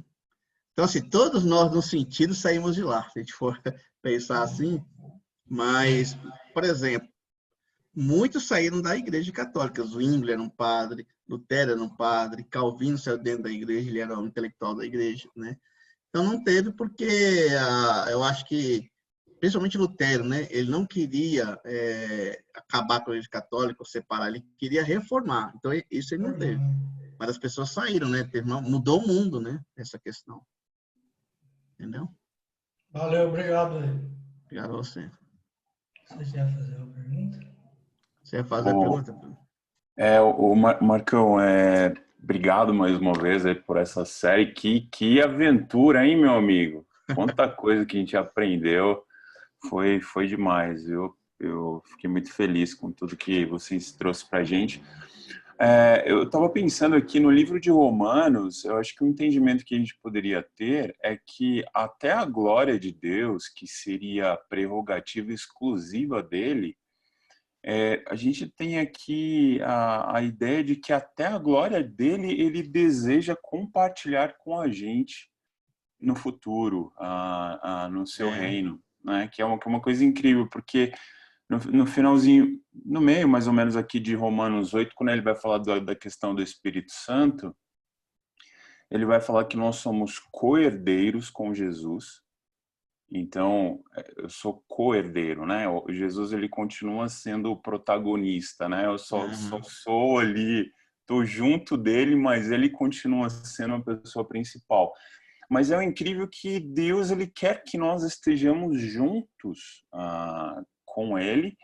Então, assim, todos nós, no sentido, saímos de lá, se a gente for pensar assim. Mas, por exemplo, muitos saíram da Igreja Católica. Zwingli era um padre, Lutero era um padre, Calvino saiu dentro da igreja, ele era um intelectual da igreja, né? Então, não teve porque eu acho que, principalmente Lutero, né? Ele não queria acabar com a Igreja Católica, ou separar, ele queria reformar. Então, isso ele não teve. Mas as pessoas saíram, né? Mudou o mundo, né? Essa questão. Entendeu? Valeu, obrigado. Obrigado a você. Você quer fazer uma pergunta? Você ia fazer a pergunta, Bruno? Marcão, obrigado mais uma vez aí por essa série. Que aventura, hein, meu amigo? Quanta coisa que a gente aprendeu. Foi demais. Eu fiquei muito feliz com tudo que vocês trouxeram pra gente. Eu estava pensando aqui no livro de Romanos, eu acho que o entendimento que a gente poderia ter é que até a glória de Deus, que seria a prerrogativa exclusiva dele, a gente tem aqui a ideia de que até a glória dele, ele deseja compartilhar com a gente no futuro, no seu reino, né? Que é uma coisa incrível, porque no finalzinho, no meio mais ou menos aqui de Romanos 8, quando ele vai falar da questão do Espírito Santo, ele vai falar que nós somos co-herdeiros com Jesus. Então, eu sou co-herdeiro, né? Jesus, ele continua sendo o protagonista, né? Eu só sou ali, tô junto dele, mas ele continua sendo a pessoa principal. Mas é incrível que Deus, ele quer que nós estejamos juntos com ele,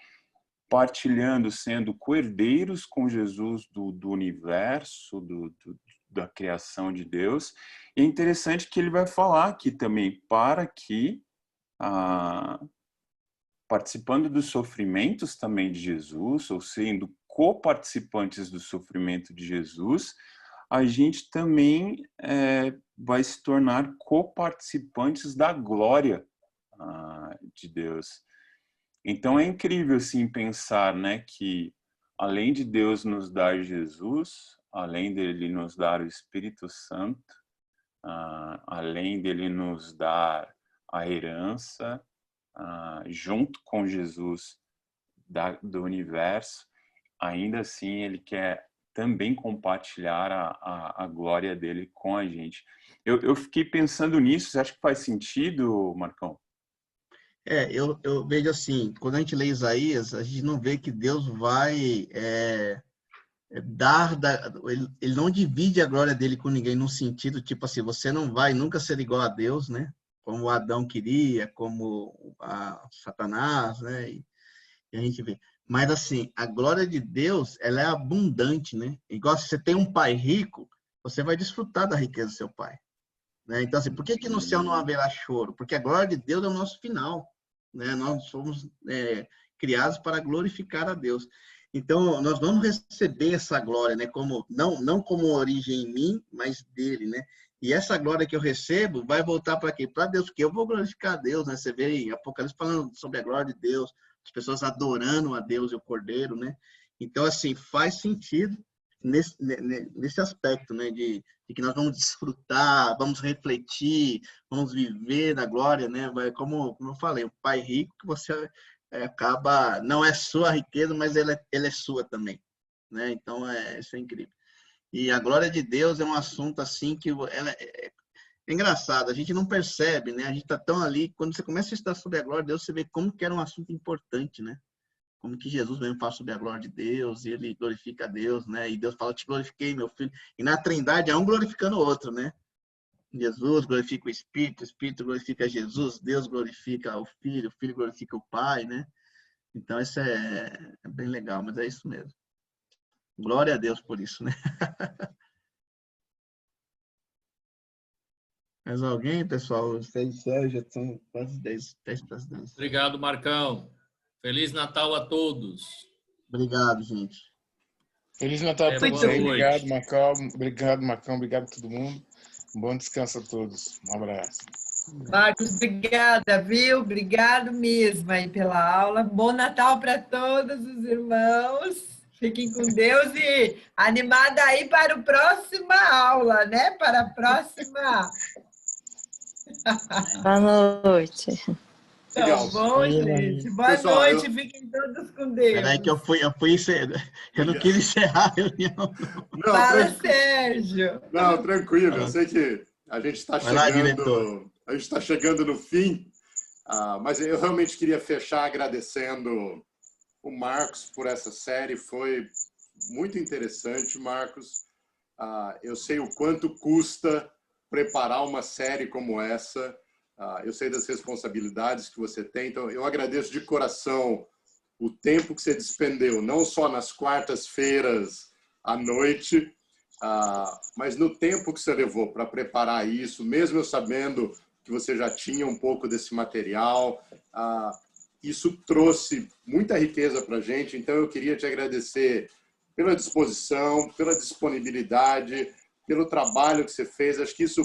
partilhando, sendo co-herdeiros com Jesus do universo, da criação de Deus. E é interessante que ele vai falar aqui também, para que, participando dos sofrimentos também de Jesus, ou sendo co-participantes do sofrimento de Jesus, a gente também vai se tornar co-participantes da glória de Deus. Então é incrível assim pensar, né, que além de Deus nos dar Jesus, além dele nos dar o Espírito Santo, além dele nos dar a herança, junto com Jesus do universo, ainda assim ele quer também compartilhar a glória dele com a gente. Eu fiquei pensando nisso, você acha que faz sentido, Marcão? Eu vejo assim, quando a gente lê Isaías, a gente não vê que Deus vai ele não divide a glória dele com ninguém, no sentido, tipo assim, você não vai nunca ser igual a Deus, né? Como Adão queria, como Satanás, né? E a gente vê. Mas, assim, a glória de Deus, ela é abundante, né? Igual se você tem um pai rico, você vai desfrutar da riqueza do seu pai. Né? Então, assim, por que no céu não haverá choro? Porque a glória de Deus é o nosso final. Né? Nós somos criados para glorificar a Deus. Então, nós vamos receber essa glória, né? Como, não como origem em mim, mas dele, né? E essa glória que eu recebo vai voltar para quê? Para Deus, porque eu vou glorificar a Deus, né? Você vê em Apocalipse falando sobre a glória de Deus, as pessoas adorando a Deus e o Cordeiro, né? Então, assim, faz sentido nesse aspecto, né? De que nós vamos desfrutar, vamos refletir, vamos viver na glória, né? Como eu falei, o pai rico que você acaba, não é sua riqueza, mas ele é sua também, né? Então, isso é incrível. E a glória de Deus é um assunto assim que é engraçado, a gente não percebe, né? A gente está tão ali, quando você começa a estudar sobre a glória de Deus, você vê como que era um assunto importante, né? Como que Jesus mesmo fala sobre a glória de Deus, e ele glorifica a Deus, né? E Deus fala, eu te glorifiquei, meu filho. E na Trindade é um glorificando o outro, né? Jesus glorifica o Espírito glorifica Jesus, Deus glorifica o Filho glorifica o Pai, né? Então isso é bem legal, mas é isso mesmo. Glória a Deus por isso, né? Mais alguém, pessoal? Vocês já estão quase 10 para as 10. Obrigado, Marcão. Feliz Natal a todos. Obrigado, gente. Feliz Natal a todos aí. Obrigado, Marcão. Obrigado, Marcão. Obrigado a todo mundo. Um bom descanso a todos. Um abraço. Marcos, obrigada, viu? Obrigado mesmo aí pela aula. Bom Natal para todos os irmãos. Fiquem com Deus e animada aí para a próxima aula, né? Para a próxima. Boa noite. Então, bom, gente. Boa Pessoal, noite. Fiquem todos com Deus. Peraí que eu não quis encerrar a reunião. Não, Fala, Sérgio. Não, tranquilo. Eu sei que a gente está chegando, chegando no fim, mas eu realmente queria fechar agradecendo o Marcos por essa série. Foi muito interessante, Marcos. Eu sei o quanto custa preparar uma série como essa. Eu sei das responsabilidades que você tem. Então, eu agradeço de coração o tempo que você despendeu, não só nas quartas-feiras à noite, mas no tempo que você levou para preparar isso, mesmo eu sabendo que você já tinha um pouco desse material. Isso trouxe muita riqueza para a gente, então eu queria te agradecer pela disposição, pela disponibilidade, pelo trabalho que você fez. Acho que isso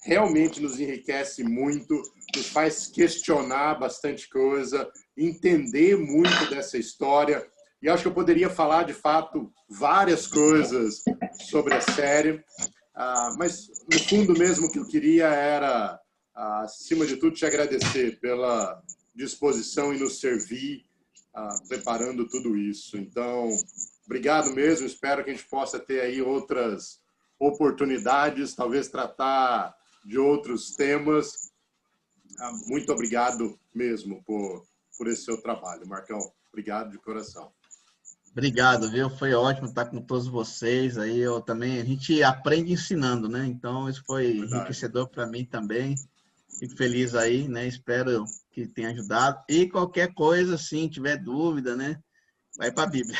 realmente nos enriquece muito, nos faz questionar bastante coisa, entender muito dessa história. E acho que eu poderia falar, de fato, várias coisas sobre a série, mas no fundo mesmo o que eu queria era, acima de tudo, te agradecer pela disposição em nos servir, preparando tudo isso. Então, obrigado mesmo. Espero que a gente possa ter aí outras oportunidades, talvez tratar de outros temas. Muito obrigado mesmo por esse seu trabalho, Marcão. Obrigado de coração. Obrigado, viu? Foi ótimo estar com todos vocês. Aí a gente aprende ensinando, né? Então isso foi enriquecedor para mim também. Fico feliz aí, né? Espero que tenha ajudado. E qualquer coisa, se tiver dúvida, né? Vai para a Bíblia.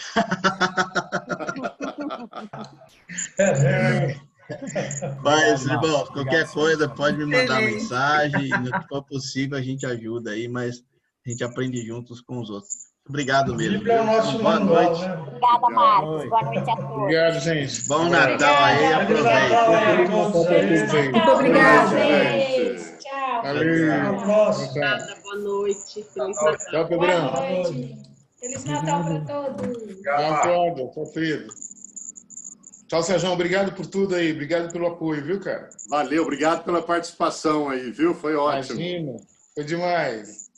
Mas, irmão, qualquer coisa pode me mandar mensagem. No que for possível, a gente ajuda aí, mas a gente aprende juntos com os outros. Obrigado mesmo. Boa noite. Obrigada, Marcos. Boa noite a todos. Obrigado, gente. Bom Natal aí, aproveita. Muito obrigada, gente. Tchau. Valeu. Boa noite. Feliz Natal. Tchau, Pedrão. Boa noite. Feliz Natal para todos. Tchau, Pedro. Tchau, Sérgio. Obrigado por tudo aí. Obrigado pelo apoio, viu, cara? Valeu, obrigado pela participação aí, viu? Foi ótimo. Imagina. Foi demais.